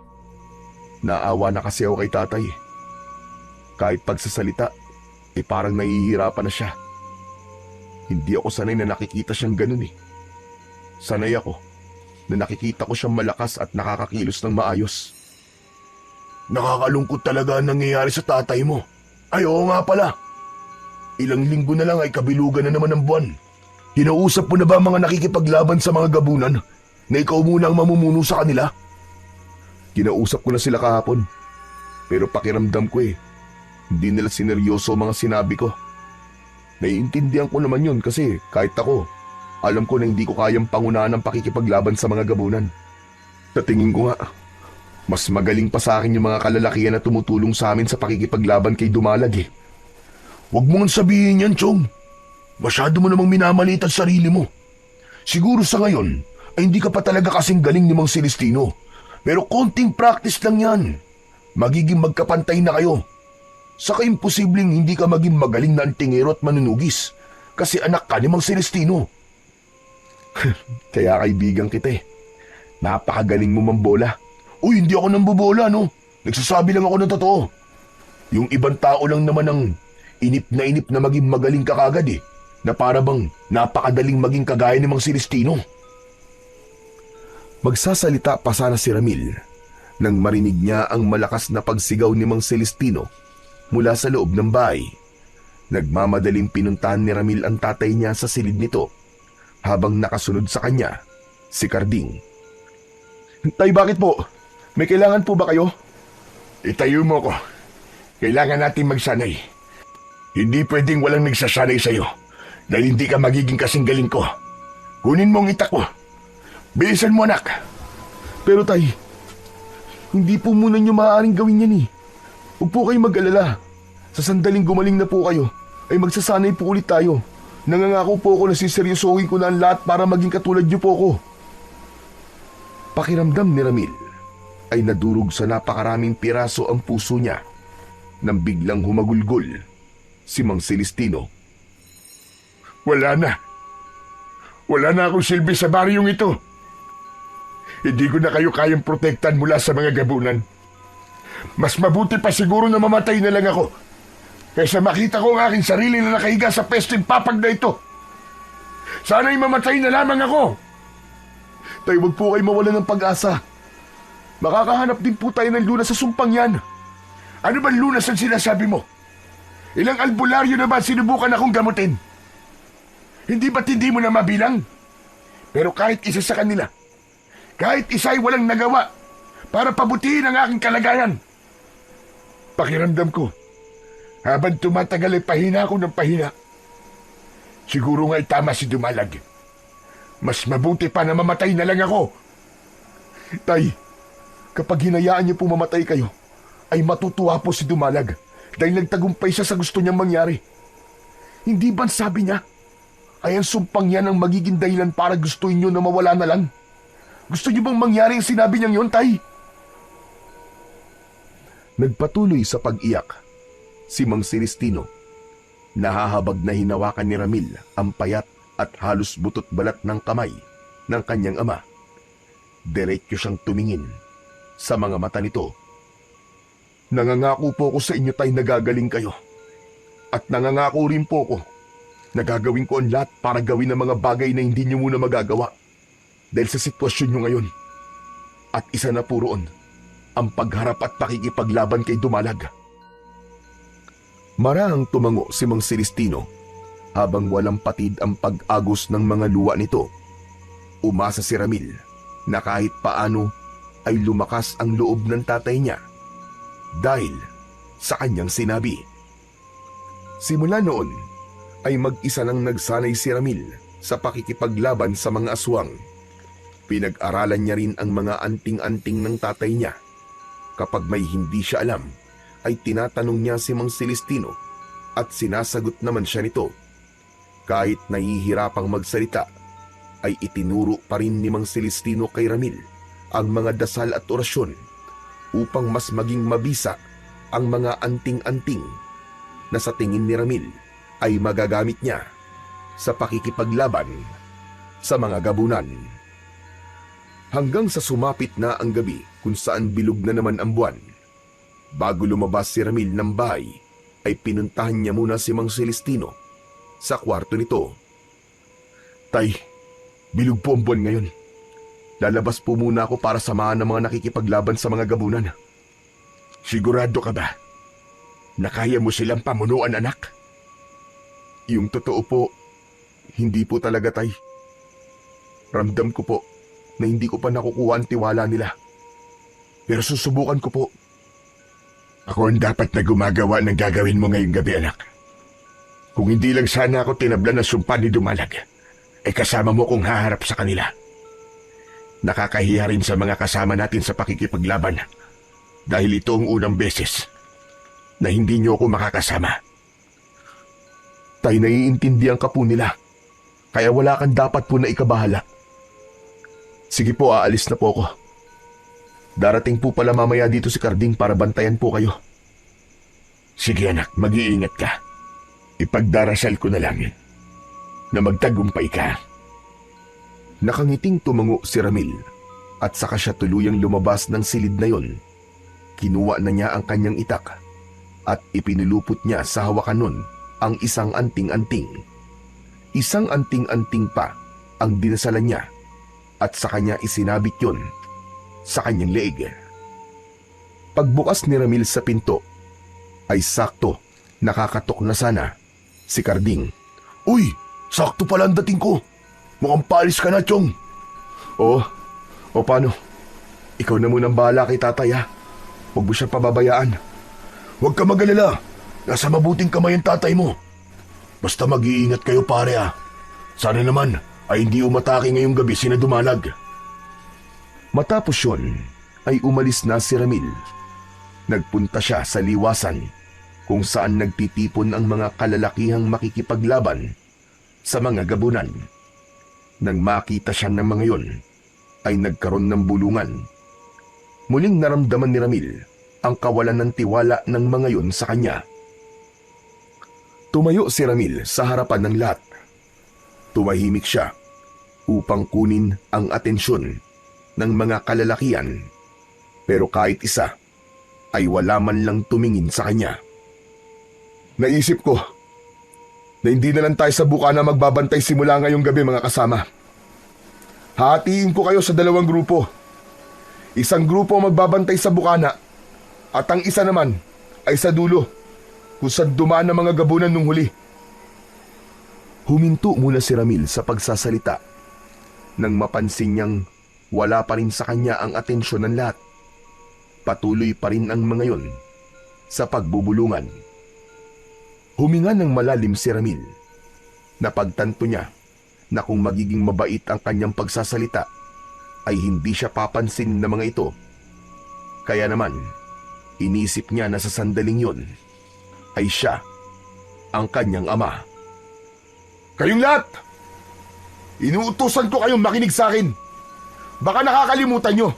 Naawa na kasi ako kay tatay. Kahit pagsasalita, parang nahihirapan na siya. Hindi ako sanay na nakikita siyang ganun eh. Sanay ako na nakikita ko siyang malakas at nakakakilos ng maayos. Nakakalungkot talaga ang nangyayari sa tatay mo. Ay, oo nga pala. Ilang linggo na lang ay kabilugan na naman ng buwan. Hinausap mo na ba mga nakikipaglaban sa mga gabunan na ikaw muna ang mamumuno sa kanila? Kinausap ko na sila kahapon. Pero pakiramdam ko hindi nila sineryoso ang mga sinabi ko. Naiintindihan ko naman yun kasi kahit ako, alam ko na hindi ko kayang pangunahan ng pakikipaglaban sa mga gabunan. Sa tingin ko nga, mas magaling pa sa akin yung mga kalalakihan na tumutulong sa amin sa pakikipaglaban kay Dumalag eh. Huwag mo nga sabihin yan, Chong. Masyado mo namang minamaliit ang sarili mo. Siguro sa ngayon ay hindi ka pa talaga kasing galing ni Mang Celestino. Pero konting practice lang yan. Magiging magkapantay na kayo. Saka imposibleng hindi ka maging magaling na antingero at manunugis kasi anak ka ni Mang Celestino. Kaya kaibigan kita Napakagaling mo mambola. Uy, hindi ako nambobola, no? Nagsasabi lang ako ng totoo. Yung ibang tao lang naman ang inip na maging magaling ka kagad na para bang napakadaling maging kagaya ni Mang Celestino. Magsasalita pa sana si Ramil nang marinig niya ang malakas na pagsigaw ni Mang Celestino mula sa loob ng bahay. Nagmamadaling pinuntahan ni Ramil ang tatay niya sa silid nito habang nakasunod sa kanya si Karding. Tay, bakit po? May kailangan po ba kayo? Itayo mo ko. Kailangan natin magsanay. Hindi pwedeng walang nagsasanay sa'yo dahil hindi ka magiging kasing galing ko. Kunin mo ang itak ko. Bilisan mo, anak. Pero tay, Hindi po muna niyo maaaring gawin yan eh. Huwag po kayong mag-alala. Sa sandaling gumaling na po kayo, ay magsasanay po ulit tayo. Nangangako po ako na siseryosohin ko na ang lahat para maging katulad niyo po ako. Pakiramdam ni Ramil ay nadurog sa napakaraming piraso ang puso niya nang biglang humagulgol si Mang Celestino. Wala na. Wala na akong silbi sa baryong ito. Hindi ko na kayo kayang protektan mula sa mga gabunan. Mas mabuti pa siguro na mamatay na lang ako kaysa makita ko ang aking sarili na nakahiga sa pesteng papag na ito. Sana'y mamatay na lamang ako. Tay, wag po kayo mawalan ng pag-asa. Makakahanap din po tayo ng lunas sa sumpang yan. Ano ba lunas ang sinasabi mo? Ilang albularyo na ba sinubukan akong gamutin? Hindi ba't hindi mo na mabilang? Pero kahit isa sa kanila, kahit isa ay walang nagawa para pabutihin ang aking kalagayan. Pakiramdam ko, habang tumatagal ay pahina ako ng pahina. Siguro nga ay tama si Dumalag. Mas mabuti pa na mamatay na lang ako. Tay, kapag hinayaan niyo po mamatay kayo, ay matutuwa po si Dumalag dahil nagtagumpay siya sa gusto niyang mangyari. Hindi ba sabi niya, ay ang sumpang yan ang magiging dahilan para gustuin niyo na mawala na lang? Gusto niyo bang mangyari ang sinabi niyang yun, Tay? Nagpatuloy sa pag-iyak si Mang Celestino. Nahahabag na hinawakan ni Ramil ang payat at halos butot balat ng kamay ng kanyang ama. Diretso siyang tumingin sa mga mata nito. Nangangako po ako sa inyo, Tay, nagagaling kayo. At nangangako rin po ako na gagawin ko ang lahat para gawin ang mga bagay na hindi niyo muna magagawa dahil sa sitwasyon niyo ngayon. At isa na po roon, ang pagharap at pakikipaglaban kay Dumalag. Marahang tumango si Mang Celestino habang walang patid ang pag-agos ng mga luwa nito. Umasa si Ramil na kahit paano ay lumakas ang loob ng tatay niya dahil sa kanyang sinabi. Simula noon ay mag-isa nang nagsanay si Ramil sa pakikipaglaban sa mga aswang. Pinag-aralan niya rin ang mga anting-anting ng tatay niya. Kapag may hindi siya alam, ay tinatanong niya si Mang Celestino at sinasagot naman siya nito. Kahit nahihirapang magsalita, ay itinuro pa rin ni Mang Celestino kay Ramil ang mga dasal at orasyon upang mas maging mabisa ang mga anting-anting na sa tingin ni Ramil ay magagamit niya sa pakikipaglaban sa mga gabunan. Hanggang sa sumapit na ang gabi kung saan bilog na naman ang buwan. Bago lumabas si Ramil ng bahay, ay pinuntahan niya muna si Mang Celestino sa kwarto nito. Tay, bilog po ang buwan ngayon. Lalabas po muna ako para samahan ng mga nakikipaglaban sa mga gabunan. Sigurado ka ba na kaya mo silang pamunuan, anak? Yung totoo po, hindi po talaga, Tay. Ramdam ko po na hindi ko pa nakukuha ang tiwala nila. Pero susubukan ko po. Ako ang dapat na gumagawa ng gagawin mo ngayong gabi, anak. Kung hindi lang sana ako tinablan ng sumpa ni Dumalag, ay kasama mo kong haharap sa kanila. Nakakahiya rin sa mga kasama natin sa pakikipaglaban dahil ito ang unang beses na hindi niyo ako makakasama. Tay, naiintindihan ka po nila. Kaya wala kang dapat po na ikabahala. Sige po, aalis na po ako. Darating po pala mamaya dito si Carding para bantayan po kayo. Sige anak, mag-iingat ka. Ipagdarasal ko na lang na magtagumpay ka. Nakangiting tumango si Ramil at saka siya tuluyang lumabas ng silid na yon. Kinuha na niya ang kanyang itak at ipinulupot niya sa hawakan nun ang isang anting-anting. Isang anting-anting pa ang dinasalan niya at sa kanya isinabit yun sa kanyang leeg. Pagbukas ni Ramil sa pinto, ay sakto nakakatok na sana si Carding. Uy, sakto pala ang dating ko. Mukhang paalis ka na, Chong. O paano? Ikaw na munang bahala kay tatay, ha? Huwag mo siyang pababayaan. Huwag ka mag-alala. Nasa mabuting kamay ang tatay mo. Basta mag-iingat kayo, pare, ha. Sana naman ay hindi umatake ngayong gabi sina Dumalag. Matapos yun, ay umalis na si Ramil. Nagpunta siya sa liwasan kung saan nagtitipon ang mga kalalakihang makikipaglaban sa mga gabunan. Nang makita siya ng mga yon, ay nagkaroon ng bulungan. Muling naramdaman ni Ramil ang kawalan ng tiwala ng mga yon sa kanya. Tumayo si Ramil sa harapan ng lahat. Tumahimik siya upang kunin ang atensyon ng mga kalalakihan, pero kahit isa ay wala man lang tumingin sa kanya. Naisip ko na hindi na lang tayo sa bukana magbabantay simula ngayong gabi, mga kasama. Hatiin ko kayo sa 2 grupo. Isang grupo ang magbabantay sa bukana at ang isa naman ay sa dulo kung saan dumaan ang mga gabunan nung huli. Huminto muna si Ramil sa pagsasalita nang mapansin niyang wala pa rin sa kanya ang atensyon ng lahat. Patuloy pa rin ang mga yon sa pagbubulungan. Huminga ng malalim si Ramil. Napagtanto niya na kung magiging mabait ang kanyang pagsasalita ay hindi siya papansin ng mga ito. Kaya naman, inisip niya na sa sandaling yon ay siya ang kanyang ama. Kayong lahat! Inuutusan ko kayong makinig sa akin. Baka nakakalimutan nyo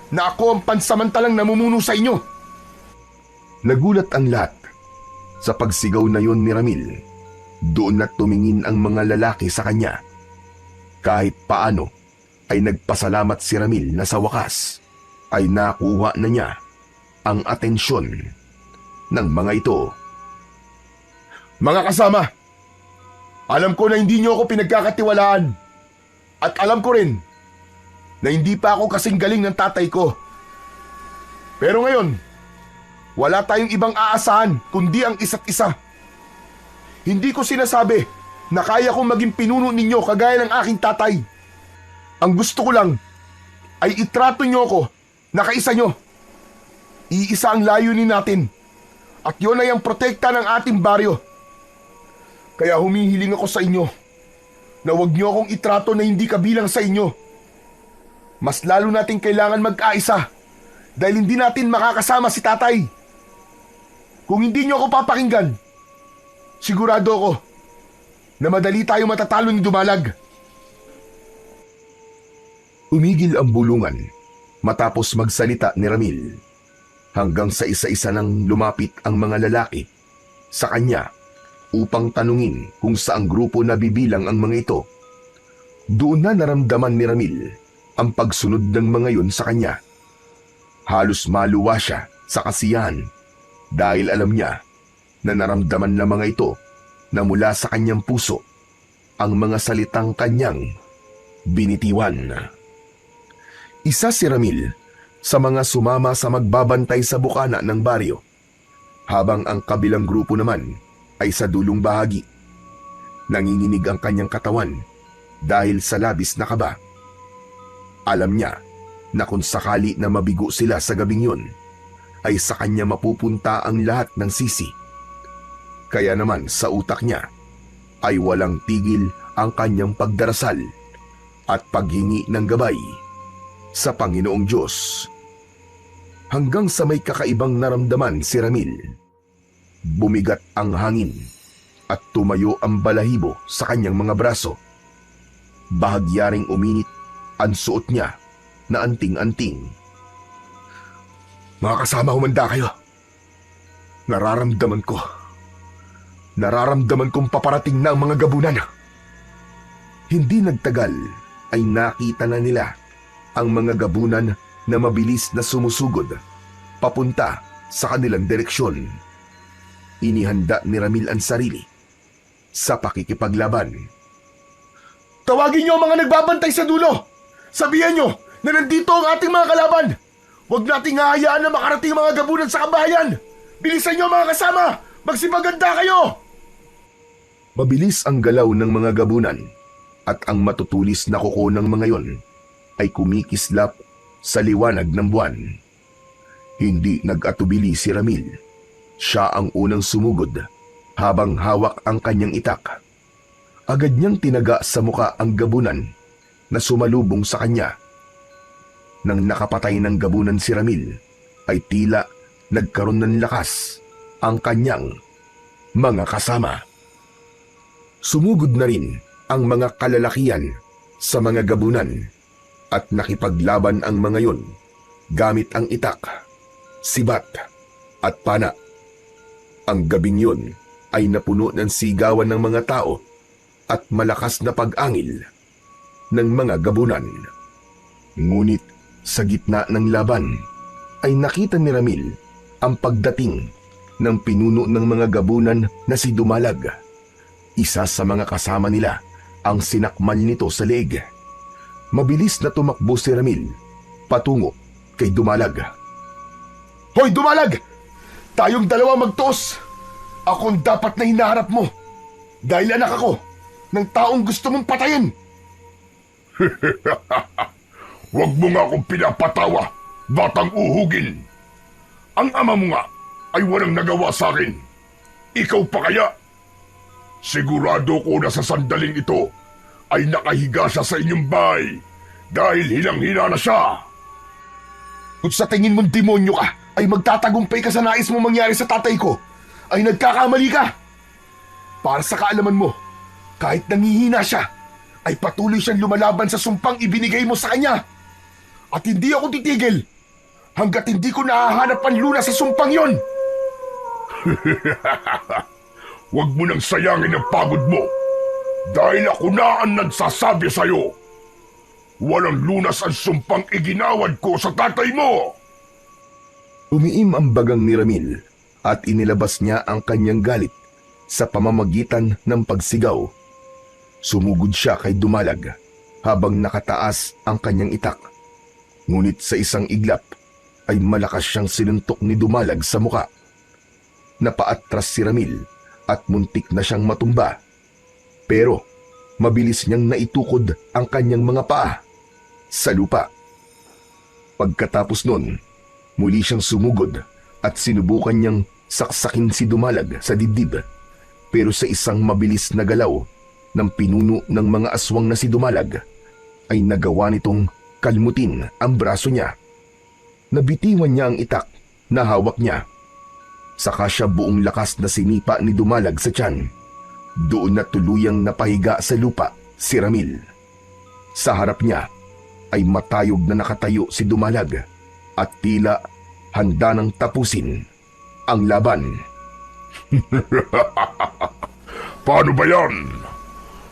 na ako ang pansamantalang namumuno sa inyo. Nagulat ang lahat sa pagsigaw na yon ni Ramil. Doon na tumingin ang mga lalaki sa kanya. Kahit paano ay nagpasalamat si Ramil na sa wakas ay nakuha na niya ang atensyon ng mga ito. Mga kasama, alam ko na hindi nyo ako pinagkakatiwalaan. At alam ko rin na hindi pa ako kasing galing ng tatay ko. Pero ngayon, wala tayong ibang aasahan kundi ang isa't isa. Hindi ko sinasabi na kaya kong maging pinuno ninyo kagaya ng aking tatay. Ang gusto ko lang ay itrato nyo ako na kaisa nyo. Iisa ang layunin natin at yun ay ang protekta ng ating baryo. Kaya humihiling ako sa inyo na huwag nyo akong itrato na hindi kabilang sa inyo. Mas lalo natin kailangan mag-aisa dahil hindi natin makakasama si tatay. Kung hindi nyo ako papakinggan, sigurado ako na madali tayo matatalo ni Dumalag. Umigil ang bulungan matapos magsalita ni Ramil hanggang sa isa-isa nang lumapit ang mga lalaki sa kanya upang tanungin kung saang grupo nabibilang ang mga ito. Doon na naramdaman ni Ramil ang pagsunod ng mga yon sa kanya. Halos maluwa siya sa kasiyahan dahil alam niya na naramdaman ng mga ito na mula sa kanyang puso ang mga salitang kanyang binitiwan. Isa si Ramil sa mga sumama sa magbabantay sa bukana ng baryo, habang ang kabilang grupo naman ay sa dulong bahagi. Nanginginig ang kanyang katawan dahil sa labis na kaba. Alam niya na kung sakali na mabigo sila sa gabing yun, ay sa kanya mapupunta ang lahat ng sisi. Kaya naman sa utak niya ay walang tigil ang kanyang pagdarasal at paghingi ng gabay sa Panginoong Diyos. Hanggang sa may kakaibang naramdaman si Ramil. Bumigat ang hangin at tumayo ang balahibo sa kanyang mga braso. Bahagyaring uminit ang suot niya na anting-anting. Mga kasama, humanda kayo. Nararamdaman kong paparating na ang mga gabunan. Hindi nagtagal ay nakita na nila ang mga gabunan na mabilis na sumusugod papunta sa kanilang direksyon. Inihanda ni Ramil ang sarili sa pakikipaglaban. Tawagin niyo ang mga nagbabantay sa dulo! Sabihan niyo na nandito ang ating mga kalaban! Huwag nating hahayaan na makarating ang mga gabunan sa kabahayan! Bilisan niyo mga kasama! Magsipaganda kayo! Mabilis ang galaw ng mga gabunan at ang matutulis na kuko ng mga yon ay kumikislap sa liwanag ng buwan. Hindi nag-atubili si Ramil. Siya ang unang sumugod habang hawak ang kanyang itak. Agad niyang tinaga sa muka ang gabunan na sumalubong sa kanya. Nang nakapatay ng gabunan si Ramil, ay tila nagkaroon ng lakas ang kanyang mga kasama. Sumugod na rin ang mga kalalakian sa mga gabunan at nakipaglaban ang mga yon gamit ang itak, sibat at pana. Ang gabing yon ay napuno ng sigawan ng mga tao at malakas na pag-angil ng mga gabunan. Ngunit sa gitna ng laban ay nakita ni Ramil ang pagdating ng pinuno ng mga gabunan na si Dumalag. Isa sa mga kasama nila ang sinakmal nito sa leeg. Mabilis na tumakbo si Ramil patungo kay Dumalag. "Hoy Dumalag! Tayong dalawa magtuos! Akong dapat na hinaharap mo dahil anak ako ng taong gusto mong patayin!" Huwag mo nga akong pinapatawa, batang uhugin. Ang ama mo nga ay walang nagawa sa akin. Ikaw pa kaya? Sigurado ko na sa sandaling ito ay nakahiga siya sa inyong bahay dahil hilang-hina na siya. Kung sa tingin mong demonyo ka ay magtatagumpay ka sa nais mo mangyari sa tatay ko, ay nagkakamali ka. Para sa kaalaman mo, kahit nangihina siya, ay patuloy siyang lumalaban sa sumpang ibinigay mo sa kanya. At hindi ako titigil hanggat hindi ko nahahanap ang lunas sa sumpang yon. Huwag mo nang sayangin ang pagod mo dahil ako na ang nagsasabi sa'yo. Walang lunas ang sumpang iginawad ko sa tatay mo. Umiim ang bagang ni Ramil at inilabas niya ang kanyang galit sa pamamagitan ng pagsigaw. Sumugod siya kay Dumalag habang nakataas ang kanyang itak. Ngunit sa isang iglap ay malakas siyang sinuntok ni Dumalag sa muka. Napaatras si Ramil at muntik na siyang matumba. Pero mabilis niyang naitukod ang kanyang mga paa sa lupa. Pagkatapos nun, muli siyang sumugod at sinubukan niyang saksakin si Dumalag sa dibdib. Pero sa isang mabilis na galaw ng pinuno ng mga aswang na si Dumalag, ay nagawa nitong kalmutin ang braso niya. Nabitiwan niya ang itak na hawak niya. Saka siya buong lakas na sinipa ni Dumalag sa tiyan. Doon na tuluyang napahiga sa lupa si Ramil. Sa harap niya ay matayog na nakatayo si Dumalag at tila handa nang tapusin ang laban. Paano ba yan?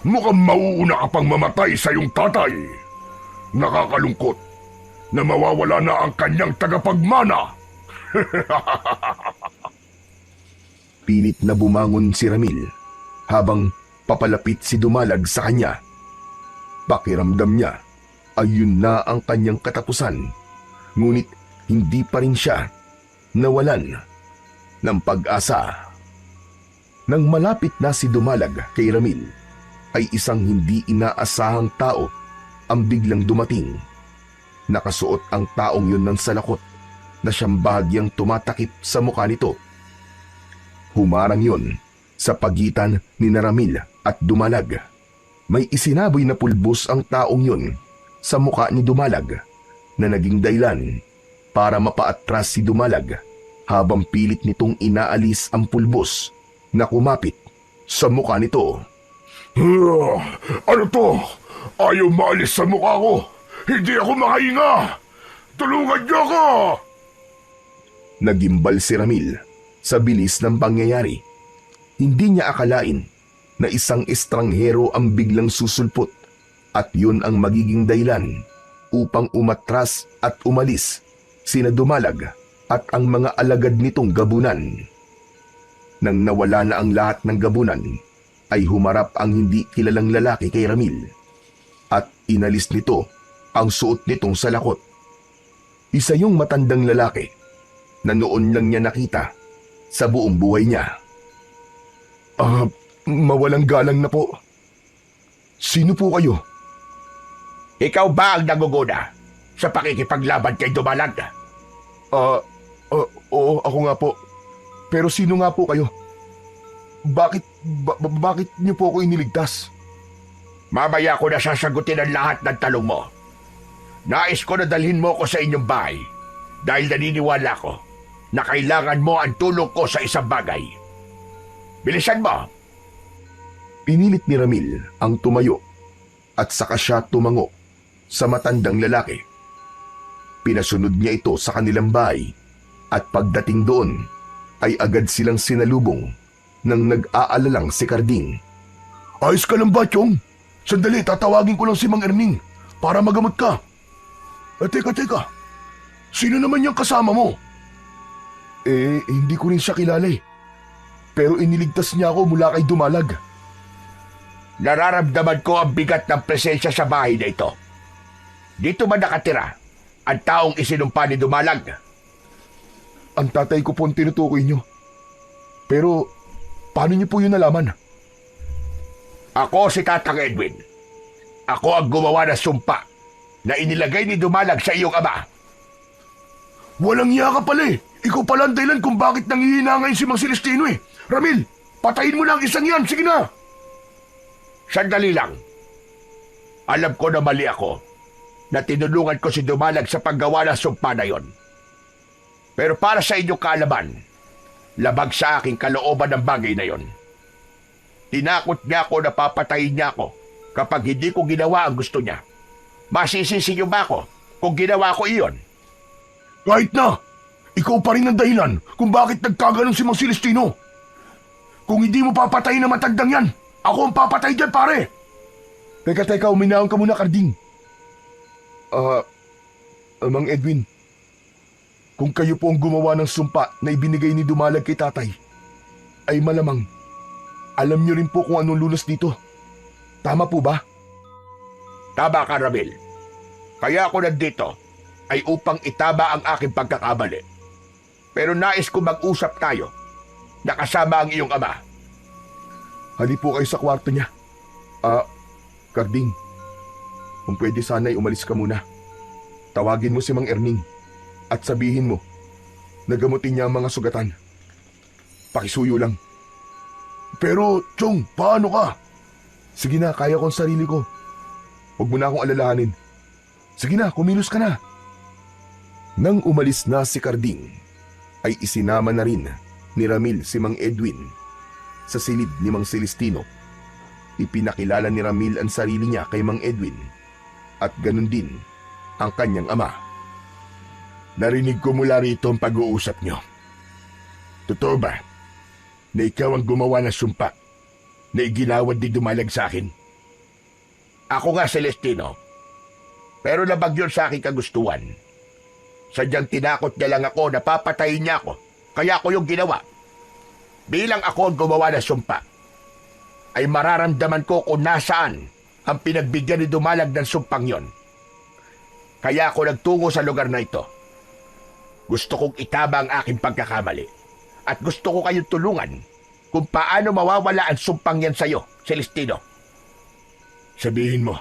Mukhang mauuna ka pang mamatay sa iyong tatay. Nakakalungkot na mawawala na ang kanyang tagapagmana. Pilit na bumangon si Ramil habang papalapit si Dumalag sa kanya. Pakiramdam niya ay yun na ang kanyang katapusan. Ngunit hindi pa rin siya nawalan ng pag-asa. Nang malapit na si Dumalag kay Ramil, ay isang hindi inaasahang tao ang biglang dumating. Nakasuot ang taong yun ng salakot na siyang bahagyang tumatakip sa mukha nito. Humarang yun sa pagitan ni Ramil at Dumalag. May isinaboy na pulbos ang taong yun sa mukha ni Dumalag na naging dahilan para mapaatras si Dumalag habang pilit nitong inaalis ang pulbos na kumapit sa mukha nito. Ano to? Ayaw maalis sa mukha ko. Hindi ako makahinga. Tulungan niyo ako! Nagimbal si Ramil sa bilis ng pangyayari. Hindi niya akalain na isang estranghero ang biglang susulpot at yun ang magiging dahilan upang umatras at umalis sina Dumalag at ang mga alagad nitong gabunan. Nang nawala na ang lahat ng gabunan, ay humarap ang hindi kilalang lalaki kay Ramil at inalis nito ang suot nitong salakot. Isa yung matandang lalaki na noon lang niya nakita sa buong buhay niya. Mawalang galang na po. Sino po kayo? Ikaw ba ang naguguda sa pakikipaglaban kay Dumalag? Oo, ako nga po. Pero sino nga po kayo? Bakit niyo po ako iniligtas? Mamaya ko na sasagutin ang lahat ng tanong mo. Nais ko na dalhin mo ko sa inyong bahay dahil naniniwala ko na kailangan mo ang tulong ko sa isang bagay. Bilisan mo! Pinilit ni Ramil ang tumayo at saka siya tumango sa matandang lalaki. Pinasunod niya ito sa kanilang bahay at pagdating doon ay agad silang sinalubong ng nag-aalalang si Carding. Ayos ka lang ba, Chong? Sandali, tatawagin ko lang si Mang Erning para magamot ka. Teka. Sino naman yung kasama mo? Hindi ko rin siya kilala eh. Pero iniligtas niya ako mula kay Dumalag. Nararamdaman ko ang bigat ng presensya sa bahay na ito. Dito ba nakatira ang taong isinumpa ni Dumalag? Ang tatay ko po ang tinutukoy niyo. Pero, paano niyo po yun nalaman? Ako si Tatang Edwin. Ako ang gumawa ng sumpa na inilagay ni Dumalag sa iyong ama. Walang iya ka pala eh. Ikaw pala ang dahilan kung bakit nangihina ngayon si Mang Celestino eh. Ramil, patayin mo na ang isang yan. Sige na. Sandali lang. Alam ko na mali ako na tinulungan ko si Dumalag sa paggawa ng sumpa na yon. Pero para sa inyong kaalaman, labag sa aking kalooban ng bagay na yon. Tinakot niya ako na papatayin niya ako kapag hindi ko ginawa ang gusto niya. Masisisi niyo ba ako kung ginawa ko iyon? Kahit na. Ikaw pa rin ang dahilan kung bakit nagkaganon si Mang Celestino. Kung hindi mo papatayin ang matandang yan, ako ang papatay dyan, pare. Teka, uminahon ka muna, Carding. Mang Edwin, kung kayo po ang gumawa ng sumpa na ibinigay ni Dumalag kay tatay, ay malamang alam niyo rin po kung anong lunas dito. Tama po ba? Tama ka, Ramil. Kaya ako nandito ay upang itama ang aking pagkakamali. Pero nais ko mag-usap tayo na kasama ang iyong ama. Hali po kayo sa kwarto niya. Carding, kung pwede sana'y umalis ka muna. Tawagin mo si Mang Erning at sabihin mo na gamutin niya ang mga sugatan. Pakisuyo lang. Pero, Chong, paano ka? Sige na, kaya ko ang sarili ko. Huwag mo na akong alalahanin. Sige na, kumilos ka na. Nang umalis na si Carding, ay isinama na rin ni Ramil si Mang Edwin sa silid ni Mang Celestino. Ipinakilala ni Ramil ang sarili niya kay Mang Edwin at ganun din ang kanyang ama. Narinig ko mula rito ang pag-uusap niyo. Totoo ba na ikaw ang gumawa ng sumpa na iginawad ni Dumalag sa akin? Ako nga, Celestino. Pero labag yun sa aking kagustuhan. Sadyang tinakot niya lang ako na papatayin niya ako, kaya ako yung ginawa. Bilang ako ang gumawa ng sumpa, ay mararamdaman ko kung nasaan ang pinagbigyan ni Dumalag ng sumpang yon. Kaya ako nagtungo sa lugar na ito. Gusto kong itama ang aking pagkakamali at gusto ko kayong tulungan kung paano mawawala ang sumpang yan sa'yo, Celestino. Sabihin mo,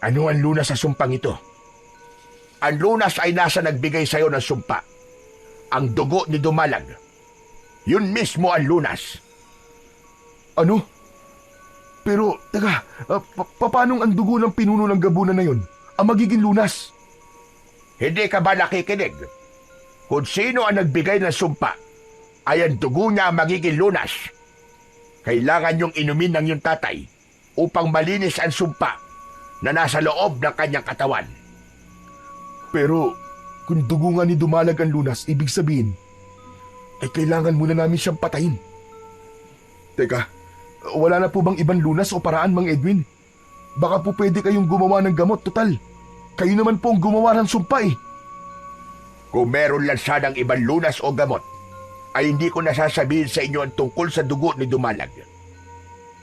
ano ang lunas sa sumpang ito? Ang lunas ay nasa nagbigay sa'yo ng sumpa. Ang dugo ni Dumalag. Yun mismo ang lunas. Ano? Pero, teka, paano ang dugo ng pinuno ng gabunan na yon ang magiging lunas? Hindi ka ba nakikinig? Kung sino ang nagbigay ng sumpa, ay ang dugo niya ang magiging lunas. Kailangan niyong inumin ng iyong tatay upang malinis ang sumpa na nasa loob ng kanyang katawan. Pero, kung dugo nga ni Dumalag ang lunas, ibig sabihin, ay kailangan muna namin siyang patayin. Teka, wala na po bang ibang lunas o paraan, Mang Edwin? Baka po pwede kayong gumawa ng gamot, total. Kayo naman po ang gumawa ng sumpa eh. Kung meron lang sanang ibang lunas o gamot, ay hindi ko nasasabihin sa inyo ang tungkol sa dugo ni Dumalag.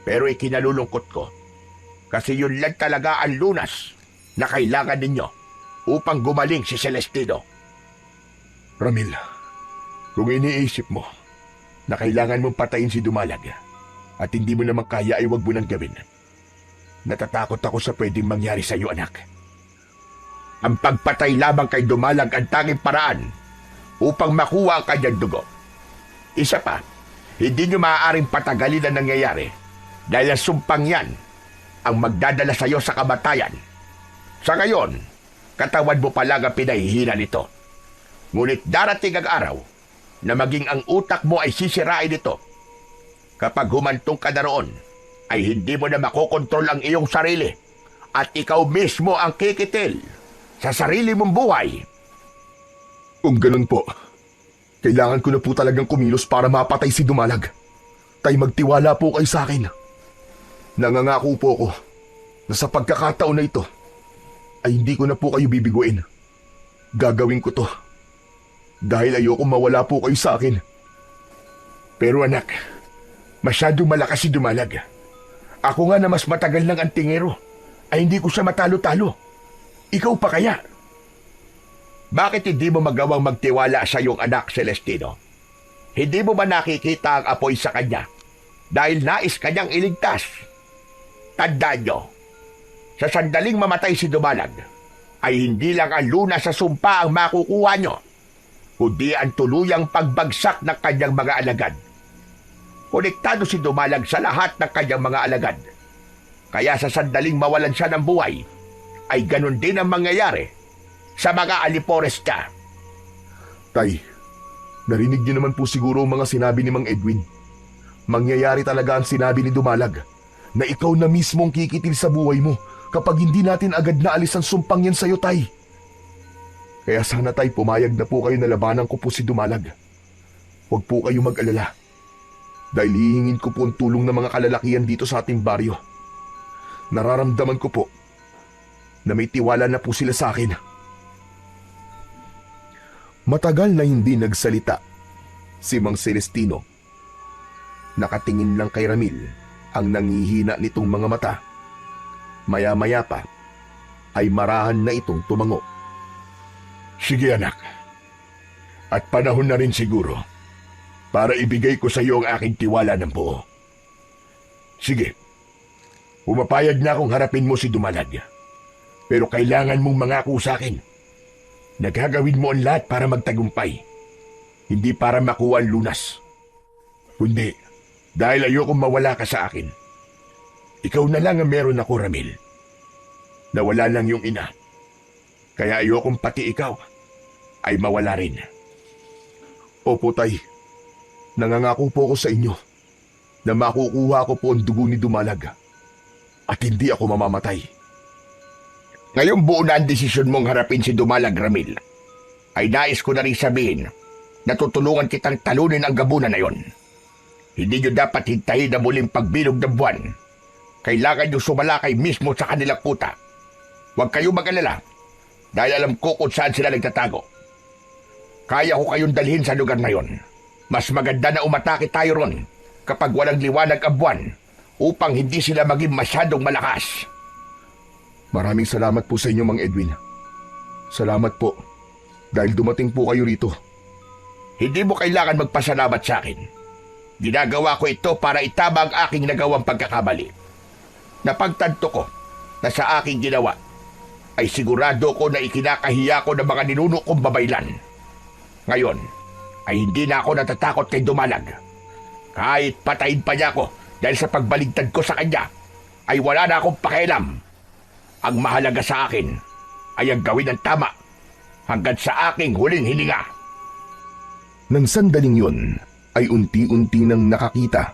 Pero ikinalulungkot ko, kasi yun lang talaga ang lunas na kailangan ninyo upang gumaling si Celestino. Ramil, kung iniisip mo na kailangan mong patayin si Dumalag at hindi mo naman kaya ay wag mo nang gawin. Natatakot ako sa pwedeng mangyari sa iyo, anak. Ang pagpatay lamang kay Dumalag ang tanging paraan upang makuha ang kanyang dugo. Isa pa, hindi nyo maaaring patagalin ang nangyayari dahil ang sumpang yan ang magdadala sa iyo sa kamatayan. Sa ngayon, Katawan mo pa lang ang pinahihina nito. Ngunit darating ang araw na maging ang utak mo ay sisirain nito. Kapag humantong ka na roon, ay hindi mo na makokontrol ang iyong sarili at ikaw mismo ang kikitil sa sarili mong buhay. Kung ganun po, kailangan ko na po talagang kumilos para mapatay si Dumalag. Tay, magtiwala po kayo sa akin. Nangangako po ako na sa pagkakataon na ito, ay hindi ko na po kayo bibiguin. Gagawin ko to. Dahil ayoko mawala po kayo sa akin. Pero anak, masyadong malakas si Dumalag. Ako nga na mas matagal ng antingero, ay hindi ko siya matalo-talo. Ikaw pa kaya? Bakit hindi mo magawang magtiwala sa iyong anak, Celestino? Hindi mo ba nakikita ang apoy sa kanya dahil nais kanyang iligtas? Tandaan nyo, sa sandaling mamatay si Dumalag, ay hindi lang ang lunas sa sumpa ang makukuha nyo, kundi ang tuluyang pagbagsak ng kanyang mga alagad. Konektado si Dumalag sa lahat ng kanyang mga alagad. Kaya sa sandaling mawalan siya ng buhay, ay ganun din ang mangyayari sa mga alipores niya. Tay, narinig niyo naman po siguro ang mga sinabi ni Mang Edwin. Mangyayari talaga ang sinabi ni Dumalag na ikaw na mismo ang kikitil sa buhay mo kapag hindi natin agad na alis ang sumpang yan sa'yo, Tay. Kaya sana, Tay, pumayag na po kayo na labanan ko po si Dumalag. Huwag po kayo mag-alala. Dahil hihingin ko po ang tulong ng mga kalalakihan dito sa ating baryo. Nararamdaman ko po na may tiwala na po sila sa akin. Matagal na hindi nagsalita si Mang Celestino. Nakatingin lang kay Ramil ang nangihina nitong mga mata. Maya-maya pa ay marahan na itong tumango. Sige anak, at panahon na rin siguro para ibigay ko sa iyo ang aking tiwala ng buo. Sige, pumapayag na akong harapin mo si Dumalag. Pero kailangan mong mangako sa akin. Nagagawin mo ang lahat para magtagumpay. Hindi para makuha ang lunas. Kundi, dahil ayokong mawala ka sa akin. Ikaw na lang ang meron ako, Ramil. Nawala lang yung ina. Kaya ayokong pati ikaw ay mawala rin. Opo, Tay. Nangangako po ako sa inyo na makukuha ko po ang dugo ni Dumalag at hindi ako mamamatay. Ngayong buo na ang desisyon mong harapin si Dumalag, Ramil, ay nais ko na rin sabihin na tutulungan kitang talunin ang gabunan na yon. Hindi nyo dapat hintayin na muling pagbilog ng buwan. Kailangan nyo sumalakay mismo sa kanilang kuta. Huwag kayong mag-alala dahil alam ko kung saan sila nagtatago. Kaya ko kayong dalhin sa lugar na yon. Mas maganda na umatake tayo ron kapag walang liwanag ang buwan upang hindi sila maging masyadong malakas. Maraming salamat po sa inyo, Mang Edwin. Salamat po dahil dumating po kayo rito. Hindi mo kailangan magpasalamat sa akin. Ginagawa ko ito para itama ang aking nagawang pagkakamali. Napagtanto ko na sa aking ginawa ay sigurado ko na ikinakahiya ko ng mga ninuno kong babaylan. Ngayon ay hindi na ako natatakot kay Dumalag. Kahit patayin pa niya ako dahil sa pagbaligtad ko sa kanya, ay wala na akong pakialam. Ang mahalaga sa akin ay ang gawin ng tama hanggang sa aking huling hininga. Nang sandaling yun, ay unti-unti nang nakakita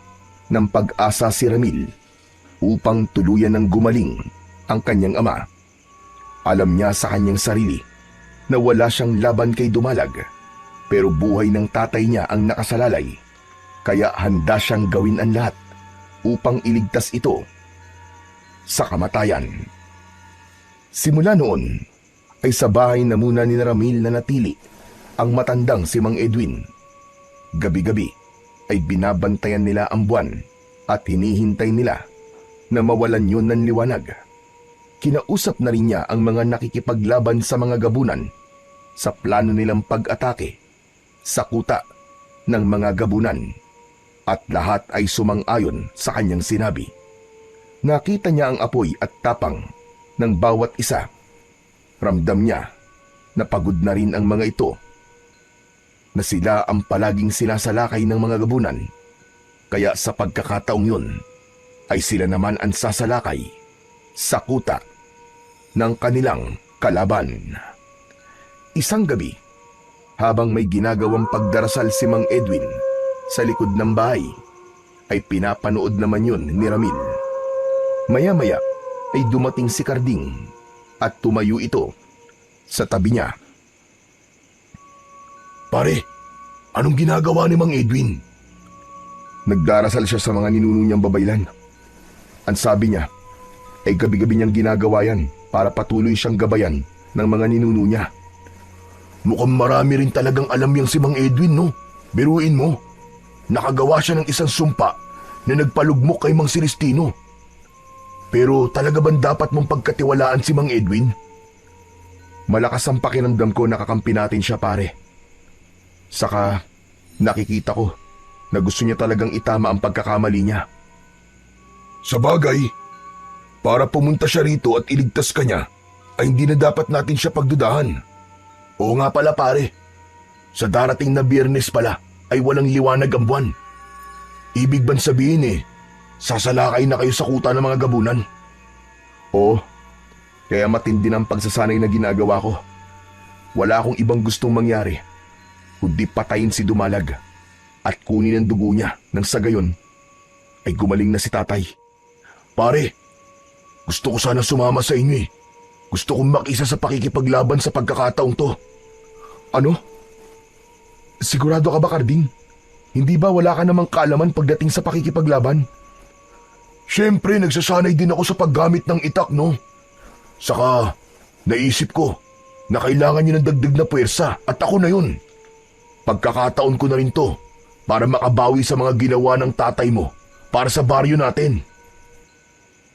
ng pag-asa si Ramil upang tuluyan ng gumaling ang kanyang ama. Alam niya sa kanyang sarili na wala siyang laban kay Dumalag, pero buhay ng tatay niya ang nakasalalay, kaya handa siyang gawin ang lahat upang iligtas ito sa kamatayan. Simula noon ay sa bahay na muna ni Ramil na natili ang matandang si Mang Edwin. Gabi-gabi ay binabantayan nila ang buwan at hinihintay nila na mawalan yun ng liwanag. Kinausap na rin niya ang mga nakikipaglaban sa mga gabunan sa plano nilang pag-atake sa kuta ng mga gabunan, at lahat ay sumang-ayon sa kanyang sinabi. Nakita niya ang apoy at tapang ng bawat isa. Ramdam niya na pagod na rin ang mga ito, na sila ang palaging sinasalakay ng mga gabunan, kaya sa pagkakataong yun ay sila naman ang sasalakay sa kuta ng kanilang kalaban. Isang gabi, habang may ginagawang pagdarasal si Mang Edwin sa likod ng bahay, ay pinapanood naman yun ni Ramil. Maya-maya ay dumating si Karding at tumayo ito sa tabi niya. Pare, anong ginagawa ni Mang Edwin? Nagdarasal siya sa mga ninuno niyang babaylan. Ang sabi niya, ay gabi-gabi niyang ginagawa yan para patuloy siyang gabayan ng mga ninuno niya. Mukhang marami rin talagang alam yang si Mang Edwin, no? Biruin mo, nakagawa siya ng isang sumpa na nagpalugmok kay Mang Celestino. Pero talaga bang dapat mong pagkatiwalaan si Mang Edwin? Malakas ang pakiramdam ko na kakampi natin siya, pare. Saka nakikita ko na gusto niya talagang itama ang pagkakamali niya. Sa bagay, para pumunta siya rito at iligtas ka niya, ay hindi na dapat natin siya pagdudahan. Oo nga pala pare, sa darating na Biyernes pala ay walang liwanag ang buwan. Ibig bang sabihin sasalakay na kayo sa kuta ng mga gabunan? Oo, kaya matindi ng pagsasanay na ginagawa ko. Wala akong ibang gustong mangyari, kundi patayin si Dumalag at kunin ang dugo niya nang sa gayon ay gumaling na si tatay. Pare, gusto ko sana sumama sa inyo eh. Gusto kong makisa sa pakikipaglaban sa pagkakataong to. Ano? Sigurado ka ba, Karding? Hindi ba wala ka namang kaalaman pagdating sa pakikipaglaban? Siyempre, nagsasanay din ako sa paggamit ng itak, no? Saka, naisip ko na kailangan niyo ng dagdag na puwersa at ako na yun. Pagkakataon ko na rin to para makabawi sa mga ginawa ng tatay mo para sa baryo natin.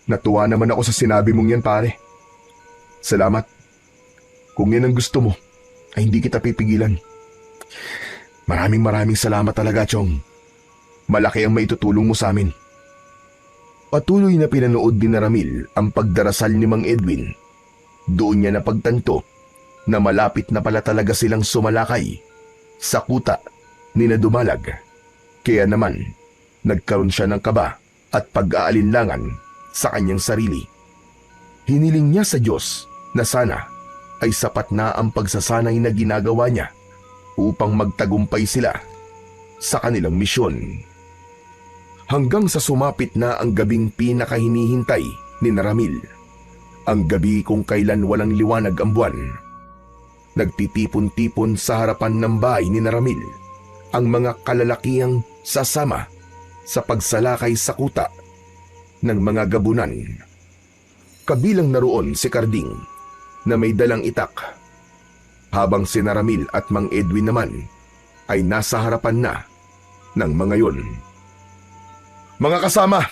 Natuwa naman ako sa sinabi mong yan, pare. Salamat. Kung yan ang gusto mo, ay hindi kita pipigilan. Maraming salamat talaga, Chong. Malaki ang maitutulong mo sa amin. Patuloy na pinanood din na Ramil ang pagdarasal ni Mang Edwin. Doon niya napagtanto na malapit na pala talaga silang sumalakay sa kuta ni na Dumalag. Kaya naman, nagkaroon siya ng kaba at pag-aalinlangan sa kanyang sarili. Hiniling niya sa Diyos na sana ay sapat na ang pagsasanay na ginagawa niya upang magtagumpay sila sa kanilang misyon. Hanggang sa sumapit na ang gabing pinakahinihintay ni Ramil, ang gabi kung kailan walang liwanag ang buwan. Nagtitipon-tipon sa harapan ng bahay ni Ramil ang mga kalalakihang sasama sa pagsalakay sa kuta ng mga gabunan. Kabilang naroon si Karding na may dalang itak, habang si Ramil at Mang Edwin naman ay nasa harapan na ng mga yon. Mga kasama,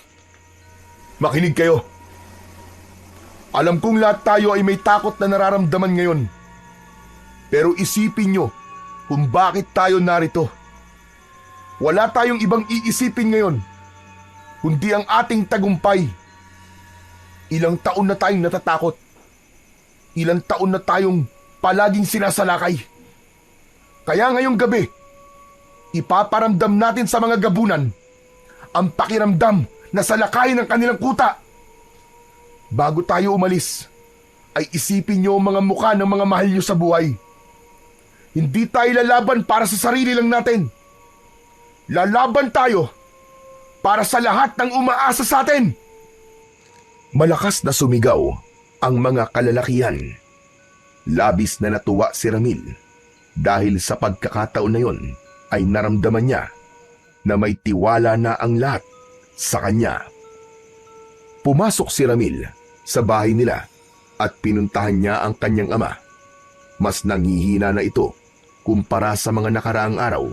makinig kayo. Alam kong lahat tayo ay may takot na nararamdaman ngayon. Pero isipin nyo kung bakit tayo narito. Wala tayong ibang iisipin ngayon, kundi ang ating tagumpay. Ilang taon na tayong natatakot. Ilang taon na tayong palaging sinasalakay. Kaya ngayong gabi, ipaparamdam natin sa mga gabunan ang pakiramdam na salakayin ng kanilang kuta. Bago tayo umalis, ay isipin niyo ang mga mukha ng mga mahal niyo sa buhay. Hindi tayo lalaban para sa sarili lang natin. Lalaban tayo para sa lahat ng umaasa sa atin. Malakas na sumigaw ang mga kalalakihan. Labis na natuwa si Ramil dahil sa pagkakataon na yon ay naramdaman niya na may tiwala na ang lahat sa kanya. Pumasok si Ramil sa bahay nila at pinuntahan niya ang kanyang ama. Mas nanghihina na ito kumpara sa mga nakaraang araw.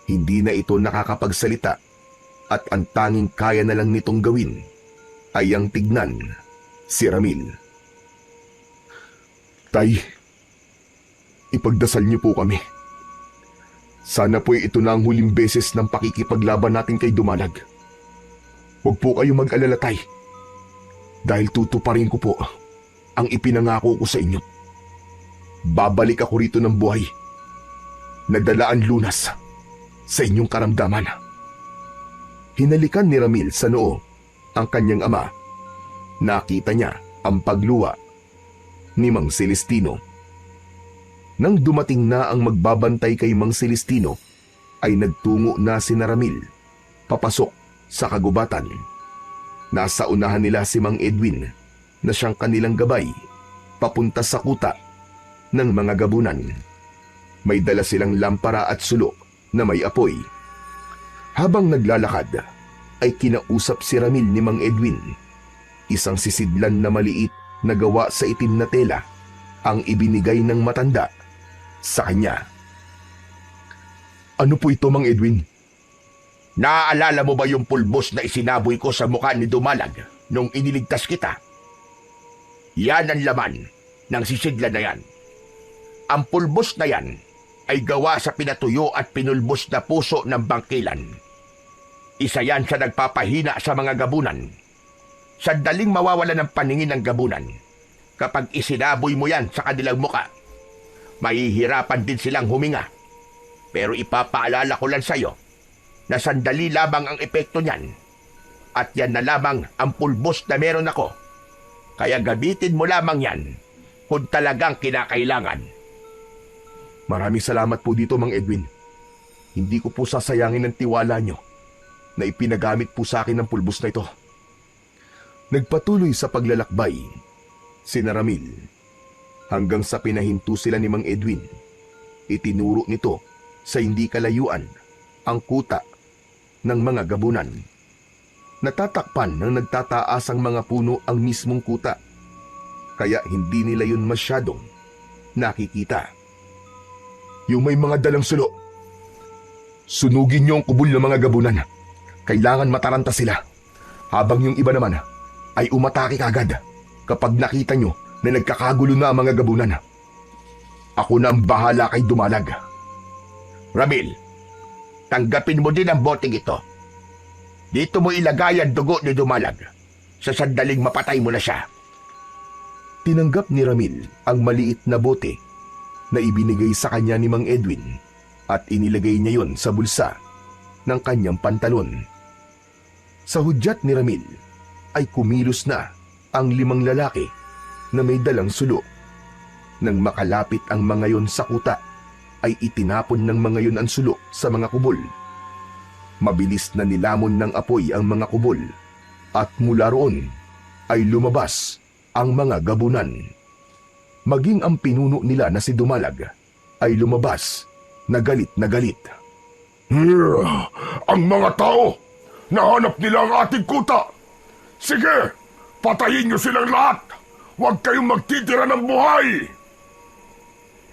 Hindi na ito nakakapagsalita at ang tanging kaya na lang nitong gawin ay ang tignan si Ramil. Tay, ipagdasal niyo po kami. Sana po'y ito na ang huling beses ng pakikipaglaban natin kay Dumalag. Huwag po kayo mag-alala, Tay. Dahil tutuparin ko po ang ipinangako ko sa inyo. Babalik ako rito ng buhay. Nagdalaan lunas sa inyong karamdaman. Hinalikan ni Ramil sa noo ang kanyang ama. Nakita niya ang pagluwa ni Mang Celestino. Nang dumating na ang magbabantay kay Mang Celestino, ay nagtungo na si Ramil papasok sa kagubatan. Nasa unahan nila si Mang Edwin na siyang kanilang gabay papunta sa kuta ng mga gabunan. May dala silang lampara at sulo na may apoy. Habang naglalakad, ay kinausap si Ramil ni Mang Edwin. Isang sisidlan na maliit na gawa sa itim na tela ang ibinigay ng matanda sa kanya. Ano po ito, Mang Edwin? Naaalala mo ba yung pulbos na isinaboy ko sa mukha ni Dumalag nung iniligtas kita? Yan ang laman ng sisidlan na yan. Ang pulbos na yan ay gawa sa pinatuyo at pinulbos na puso ng bangkilan. Isa yan sa nagpapahina sa mga gabunan. Sandaling mawawala ng paningin ng gabunan kapag isinaboy mo yan sa kanilang muka. Mahihirapan din silang huminga. Pero ipapaalala ko lang sa'yo na sandali lamang ang epekto niyan. At yan na lamang ang pulbos na meron ako. Kaya gamitin mo lamang yan kung talagang kinakailangan. Maraming salamat po dito, Mang Edwin. Hindi ko po sasayangin ang tiwala nyo na ipinagamit po sa akin ng pulbos na ito. Nagpatuloy sa paglalakbay si Ramil hanggang sa pinahinto sila ni Mang Edwin. Itinuro nito sa hindi kalayuan ang kuta ng mga gabunan. Natatakpan ng nagtataasang mga puno ang mismong kuta, kaya hindi nila yun masyadong nakikita. Yung may mga dalang sulo, sunugin niyo ang kubol ng mga gabunan. Kailangan mataranta sila. Habang yung iba naman ay umatake kagad kapag nakita nyo na nagkakagulo na ang mga gabunan. Ako na ang bahala kay Dumalag. Ramil, tanggapin mo din ang boteng ito. Dito mo ilagay ang dugo ni Dumalag. Sa sandaling mapatay mo na siya. Tinanggap ni Ramil ang maliit na bote na ibinigay sa kanya ni Mang Edwin at inilagay niya yon sa bulsa ng kanyang pantalon. Sa hudyat ni Ramil ay kumilos na ang 5 lalaki na may dalang sulo. Nang makalapit ang mga yon sa kuta, ay itinapon ng mga yon ang sulo sa mga kubol. Mabilis na nilamon ng apoy ang mga kubol at mula roon ay lumabas ang mga gabunan. Maging ang pinuno nila na si Dumalag ay lumabas na galit na galit. Ang mga tao, nahanap nila ang ating kuta. Sige, patayin niyo silang lahat. Huwag kayong magtitira ng buhay.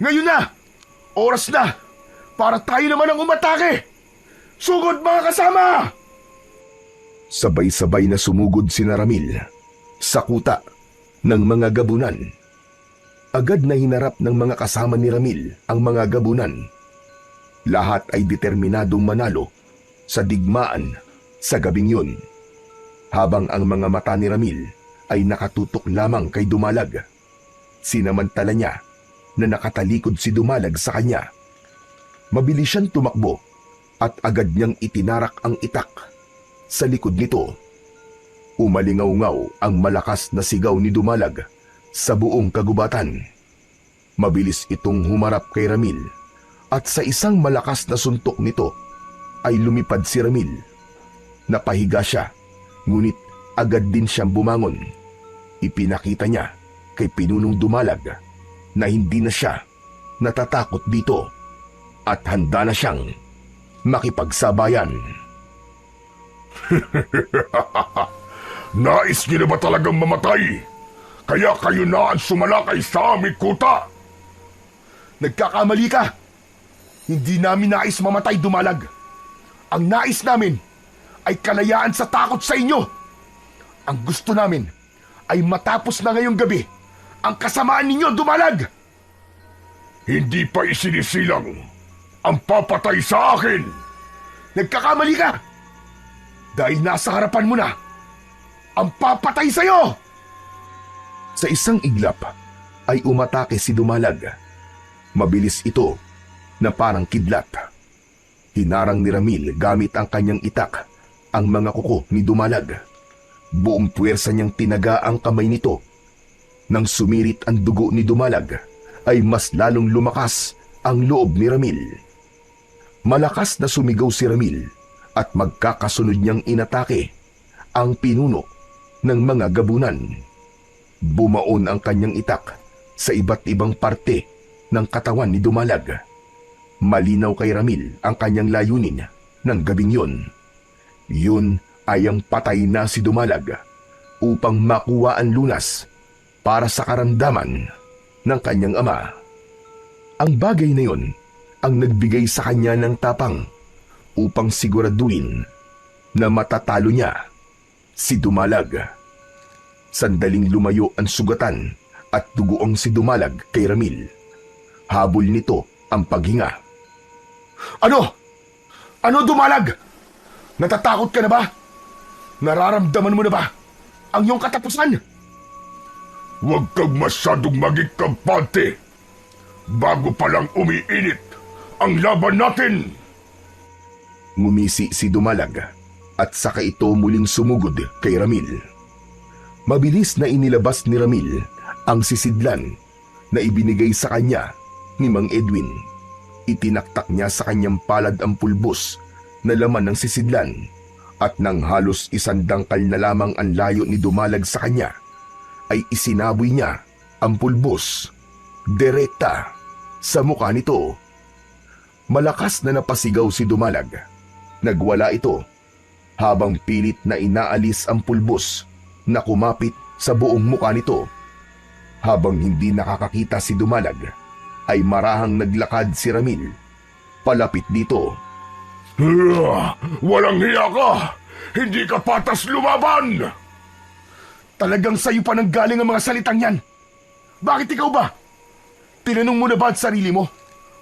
Ngayon na! Oras na! Para tayo naman ang umatake! Sugod mga kasama! Sabay-sabay na sumugod si Ramil sa kuta ng mga gabunan. Agad na hinarap ng mga kasama ni Ramil ang mga gabunan. Lahat ay determinadong manalo sa digmaan sa gabing yun. Habang ang mga mata ni Ramil ay nakatutok lamang kay Dumalag, sinamantala niya na nakatalikod si Dumalag sa kanya. Mabilis siyang tumakbo at agad niyang itinarak ang itak sa likod nito. Umalingaw-ngaw ang malakas na sigaw ni Dumalag sa buong kagubatan. Mabilis itong humarap kay Ramil at sa isang malakas na suntok nito ay lumipad si Ramil. Napahiga siya, ngunit agad din siyang bumangon. Ipinakita niya kay Pinunong Dumalag na hindi na siya natatakot dito at handa na siyang makipagsabayan. Nais niyo na ba talagang mamatay? Kaya kayo na ang sumalakay sa aming kuta. Nagkakamali ka! Hindi namin nais mamatay, Dumalag. Ang nais namin ay kalayaan sa takot sa inyo. Ang gusto namin ay matapos na ngayong gabi ang kasamaan ninyo, Dumalag! Hindi pa isinisilang ang papatay sa akin. Nagkakamali ka! Dahil nasa harapan mo na ang papatay sa'yo! Sa isang iglap ay umatake si Dumalag. Mabilis ito na parang kidlat. Hinarang ni Ramil gamit ang kanyang itak ang mga kuko ni Dumalag. Buong puwersa niyang tinaga ang kamay nito. Nang sumirit ang dugo ni Dumalag, ay mas lalong lumakas ang loob ni Ramil. Malakas na sumigaw si Ramil at magkakasunod niyang inatake ang pinuno ng mga gabunan. Bumaon ang kanyang itak sa iba't ibang parte ng katawan ni Dumalag. Malinaw kay Ramil ang kanyang layunin ng gabing yun. Yun ay ang patay na si Dumalag upang makuha ang lunas para sa karamdaman ng kanyang ama. Ang bagay na yun ang nagbigay sa kanya ng tapang upang siguraduhin na matatalo niya si Dumalag. Sandaling lumayo ang sugatan at dugoong si Dumalag kay Ramil. Habol nito ang paghinga. Ano? Ano, Dumalag? Natatakot ka na ba? Nararamdaman mo na ba ang iyong katapusan? Huwag kang masyadong maging kampante. Bago pa lang umiinit ang laban natin. Ngumisi si Dumalag at saka ito muling sumugod kay Ramil. Mabilis na inilabas ni Ramil ang sisidlan na ibinigay sa kanya ni Mang Edwin. Itinaktak niya sa kanyang palad ang pulbos na laman ng sisidlan at nang halos 100 dangkal na lamang ang layo ni Dumalag sa kanya, ay isinaboy niya ang pulbos direkta sa mukha nito. Malakas na napasigaw si Dumalag. Nagwala ito habang pilit na inaalis ang pulbos na kumapit sa buong mukha nito. Habang hindi nakakakita si Dumalag, ay marahang naglakad si Ramil palapit dito. Walang hiya ka! Hindi ka patas lumaban! Talagang sa'yo pa nanggaling ang mga salitang yan. Bakit ikaw ba? Tinanong mo na ba ang sarili mo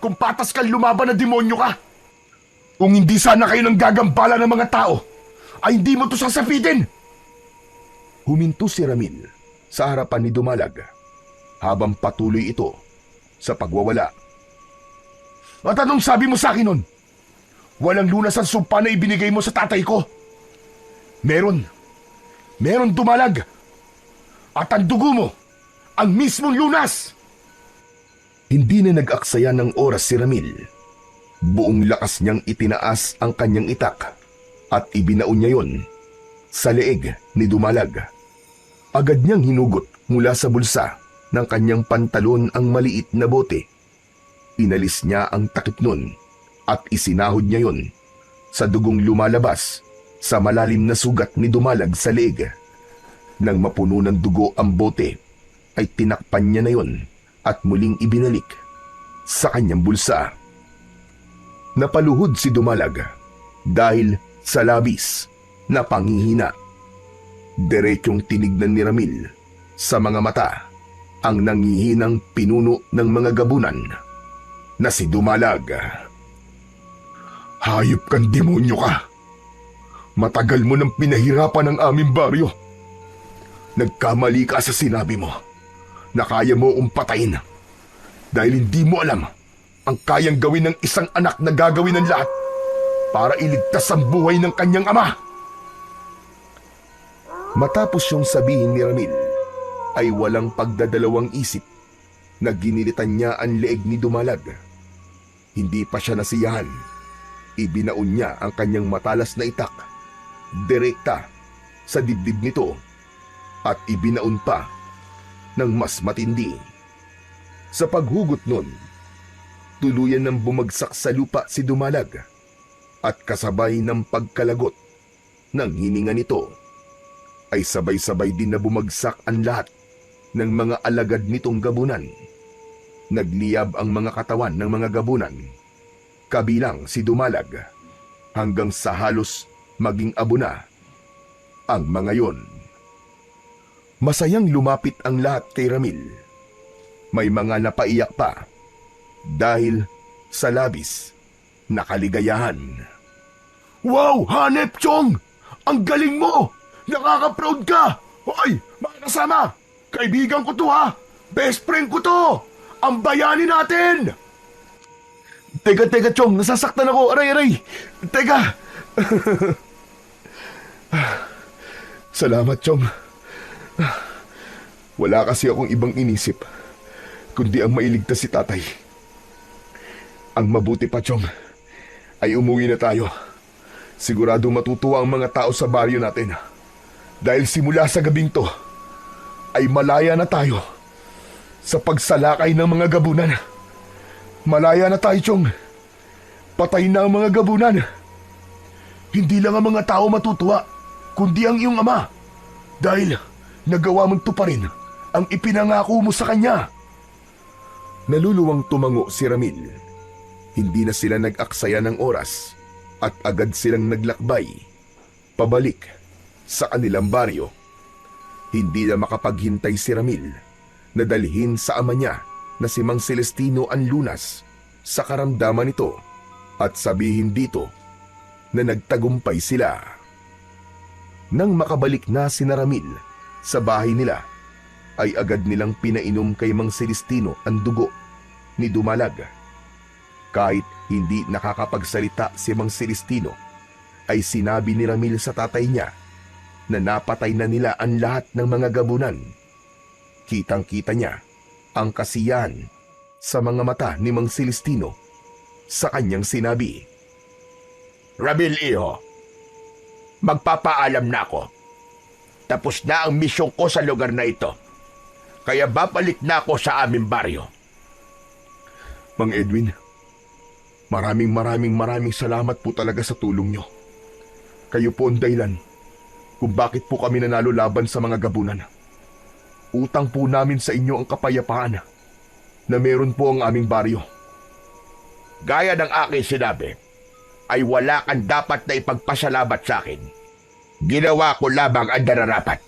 kung patas kang lumaban na demonyo ka? Kung hindi sana kayo nang gagambala ng mga tao, ay hindi mo to sasapitin. Huminto si Ramil sa harapan ni Dumalag habang patuloy ito sa pagwawala. At anong sabi mo sa akin nun? Walang lunas ang sumpa na ibinigay mo sa tatay ko. Meron Dumalag. At ang dugo mo, ang mismong lunas. Hindi na nag-aksaya ng oras si Ramil. Buong lakas niyang itinaas ang kanyang itak at ibinaon niya yon sa leeg ni Dumalag. Agad niyang hinugot mula sa bulsa ng kanyang pantalon ang maliit na bote. Inalis niya ang takip nun at isinahod niya yon sa dugong lumalabas sa malalim na sugat ni Dumalag sa leeg. Nang mapuno ng dugo ang bote, ay tinakpan niya na yon at muling ibinalik sa kanyang bulsa. Napaluhod si Dumalag dahil sa labis na panghihina. Diretsyong tinignan ni Ramil sa mga mata ang nanghihinang pinuno ng mga gabunan na si Dumalag. Hayop kang demonyo ka. Matagal mo nang pinahirapan ang aming baryo. Nagkamali ka sa sinabi mo na kaya mo patayin dahil hindi mo alam ang kayang gawin ng isang anak na gagawin ng lahat para iligtas ang buhay ng kanyang ama. Matapos yung sabihin ni Ramil, ay walang pagdadalawang isip na ginilitan niya ang leeg ni Dumalag. Hindi pa siya nasiyahan. Ibinaon niya ang kanyang matalas na itak direkta sa dibdib nito at ibinaon pa ng mas matindi. Sa paghugot nun, tuluyan nang bumagsak sa lupa si Dumalag at kasabay ng pagkalagot ng hininga nito ay sabay-sabay din na bumagsak ang lahat ng mga alagad nitong gabunan. Nagliyab ang mga katawan ng mga gabunan, kabilang si Dumalag, hanggang sa halos maging abo na ang mga yon. Masayang lumapit ang lahat kay Ramil. May mga napaiyak pa dahil sa labis na kaligayahan. Wow, Hanep Chong! Ang galing mo! Nakaka-proud ka! Hoy, mga kasama! Kaibigan ko to ha! Best friend ko to! Ang bayani natin! Teka, Chong! Nasasaktan ako! Aray! Teka! Salamat, Chong. Wala kasi akong ibang inisip, kundi ang mailigtas si tatay. Ang mabuti pa, Chong, ay umuwi na tayo. Sigurado matutuwa ang mga tao sa baryo natin. Dahil simula sa gabing to, ay malaya na tayo sa pagsalakay ng mga gabunan. Malaya na tayo, Chong. Patay na ang mga gabunan. Hindi lang ang mga tao matutuwa, kundi ang iyong ama. Dahil nagawa mong tuparin ang ipinangako mo sa kanya. Naluluwang tumango si Ramil. Hindi na sila nag-aksaya ng oras at agad silang naglakbay pabalik sa kanilang baryo. Hindi na makapaghintay si Ramil na dalhin sa ama niya na si Mang Celestino ang lunas sa karamdaman nito at sabihin dito na nagtagumpay sila. Nang makabalik na si Ramil sa bahay nila, ay agad nilang pinainom kay Mang Celestino ang dugo ni Dumalag. Kahit hindi nakakapagsalita si Mang Celestino, ay sinabi ni Ramil sa tatay niya na napatay na nila ang lahat ng mga gabunan. Kitang-kita niya ang kasiyahan sa mga mata ni Mang Celestino sa kanyang sinabi. Ramil, iho, magpapaalam na ako. Tapos na ang misyon ko sa lugar na ito. Kaya babalik na ako sa aming baryo. Mang Edwin, maraming salamat po talaga sa tulong nyo. Kayo po ang dahilan kung bakit po kami nanalo laban sa mga gabunan. Utang po namin sa inyo ang kapayapaan na meron po ang aming baryo. Gaya ng aking sinabi, ay wala kang dapat na ipagpasalamat sa akin. Ginawa ko lamang ang nararapat.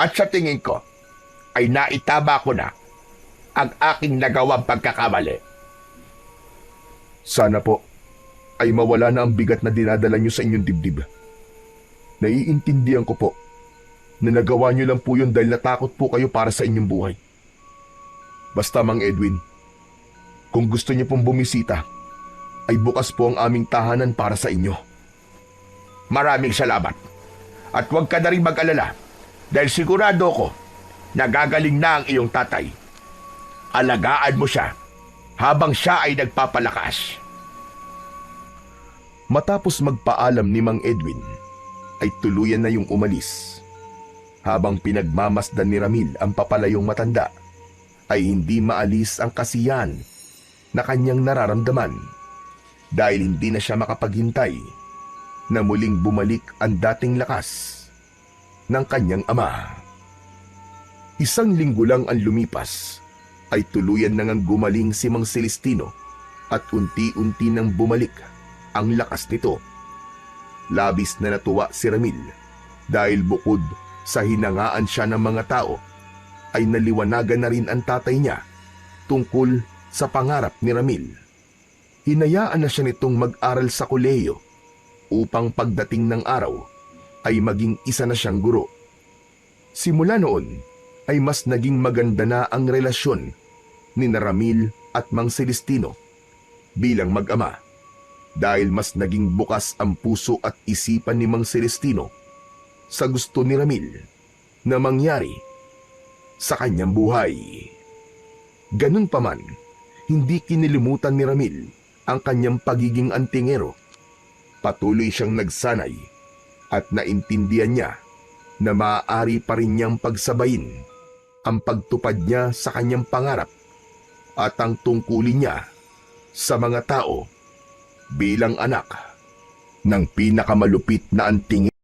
At sa tingin ko, ay naitama ko na ang aking nagawang pagkakamali. Sana po ay mawala na ang bigat na dinadala nyo sa inyong dibdib. Naiintindihan ko po na nagawa nyo lang po yun dahil natakot po kayo para sa inyong buhay. Basta, Mang Edwin, kung gusto niyo pong bumisita, ay bukas po ang aming tahanan para sa inyo. Maraming salamat. At huwag ka na rin mag-alala dahil sigurado ko nagagaling na ang iyong tatay. Alagaan mo siya habang siya ay nagpapalakas. Matapos magpaalam ni Mang Edwin, ay tuluyan na yung umalis. Habang pinagmamasdan ni Ramil ang papalayong matanda, ay hindi maalis ang kasiyahan na kanyang nararamdaman dahil hindi na siya makapaghintay na muling bumalik ang dating lakas ng kanyang ama. Isang linggo lang ang lumipas, ay tuluyan na ngang gumaling si Mang Celestino at unti-unti nang bumalik ang lakas nito. Labis na natuwa si Ramil dahil bukod sa hinangaan siya ng mga tao, ay naliwanagan na rin ang tatay niya tungkol sa pangarap ni Ramil. Hinayaan na siya nitong mag-aral sa kolehiyo upang pagdating ng araw ay maging isa na siyang guro. Simula noon ay mas naging maganda na ang relasyon ni Ramil at Mang Celestino bilang mag-ama dahil mas naging bukas ang puso at isipan ni Mang Celestino sa gusto ni Ramil na mangyari sa kanyang buhay. Ganun pa man, hindi kinilimutan ni Ramil ang kanyang pagiging antingero. Patuloy siyang nagsanay at naintindihan niya na maaari pa rin niyang pagsabayin ang pagtupad niya sa kanyang pangarap at ang tungkulin niya sa mga tao bilang anak ng pinakamalupit na antingero.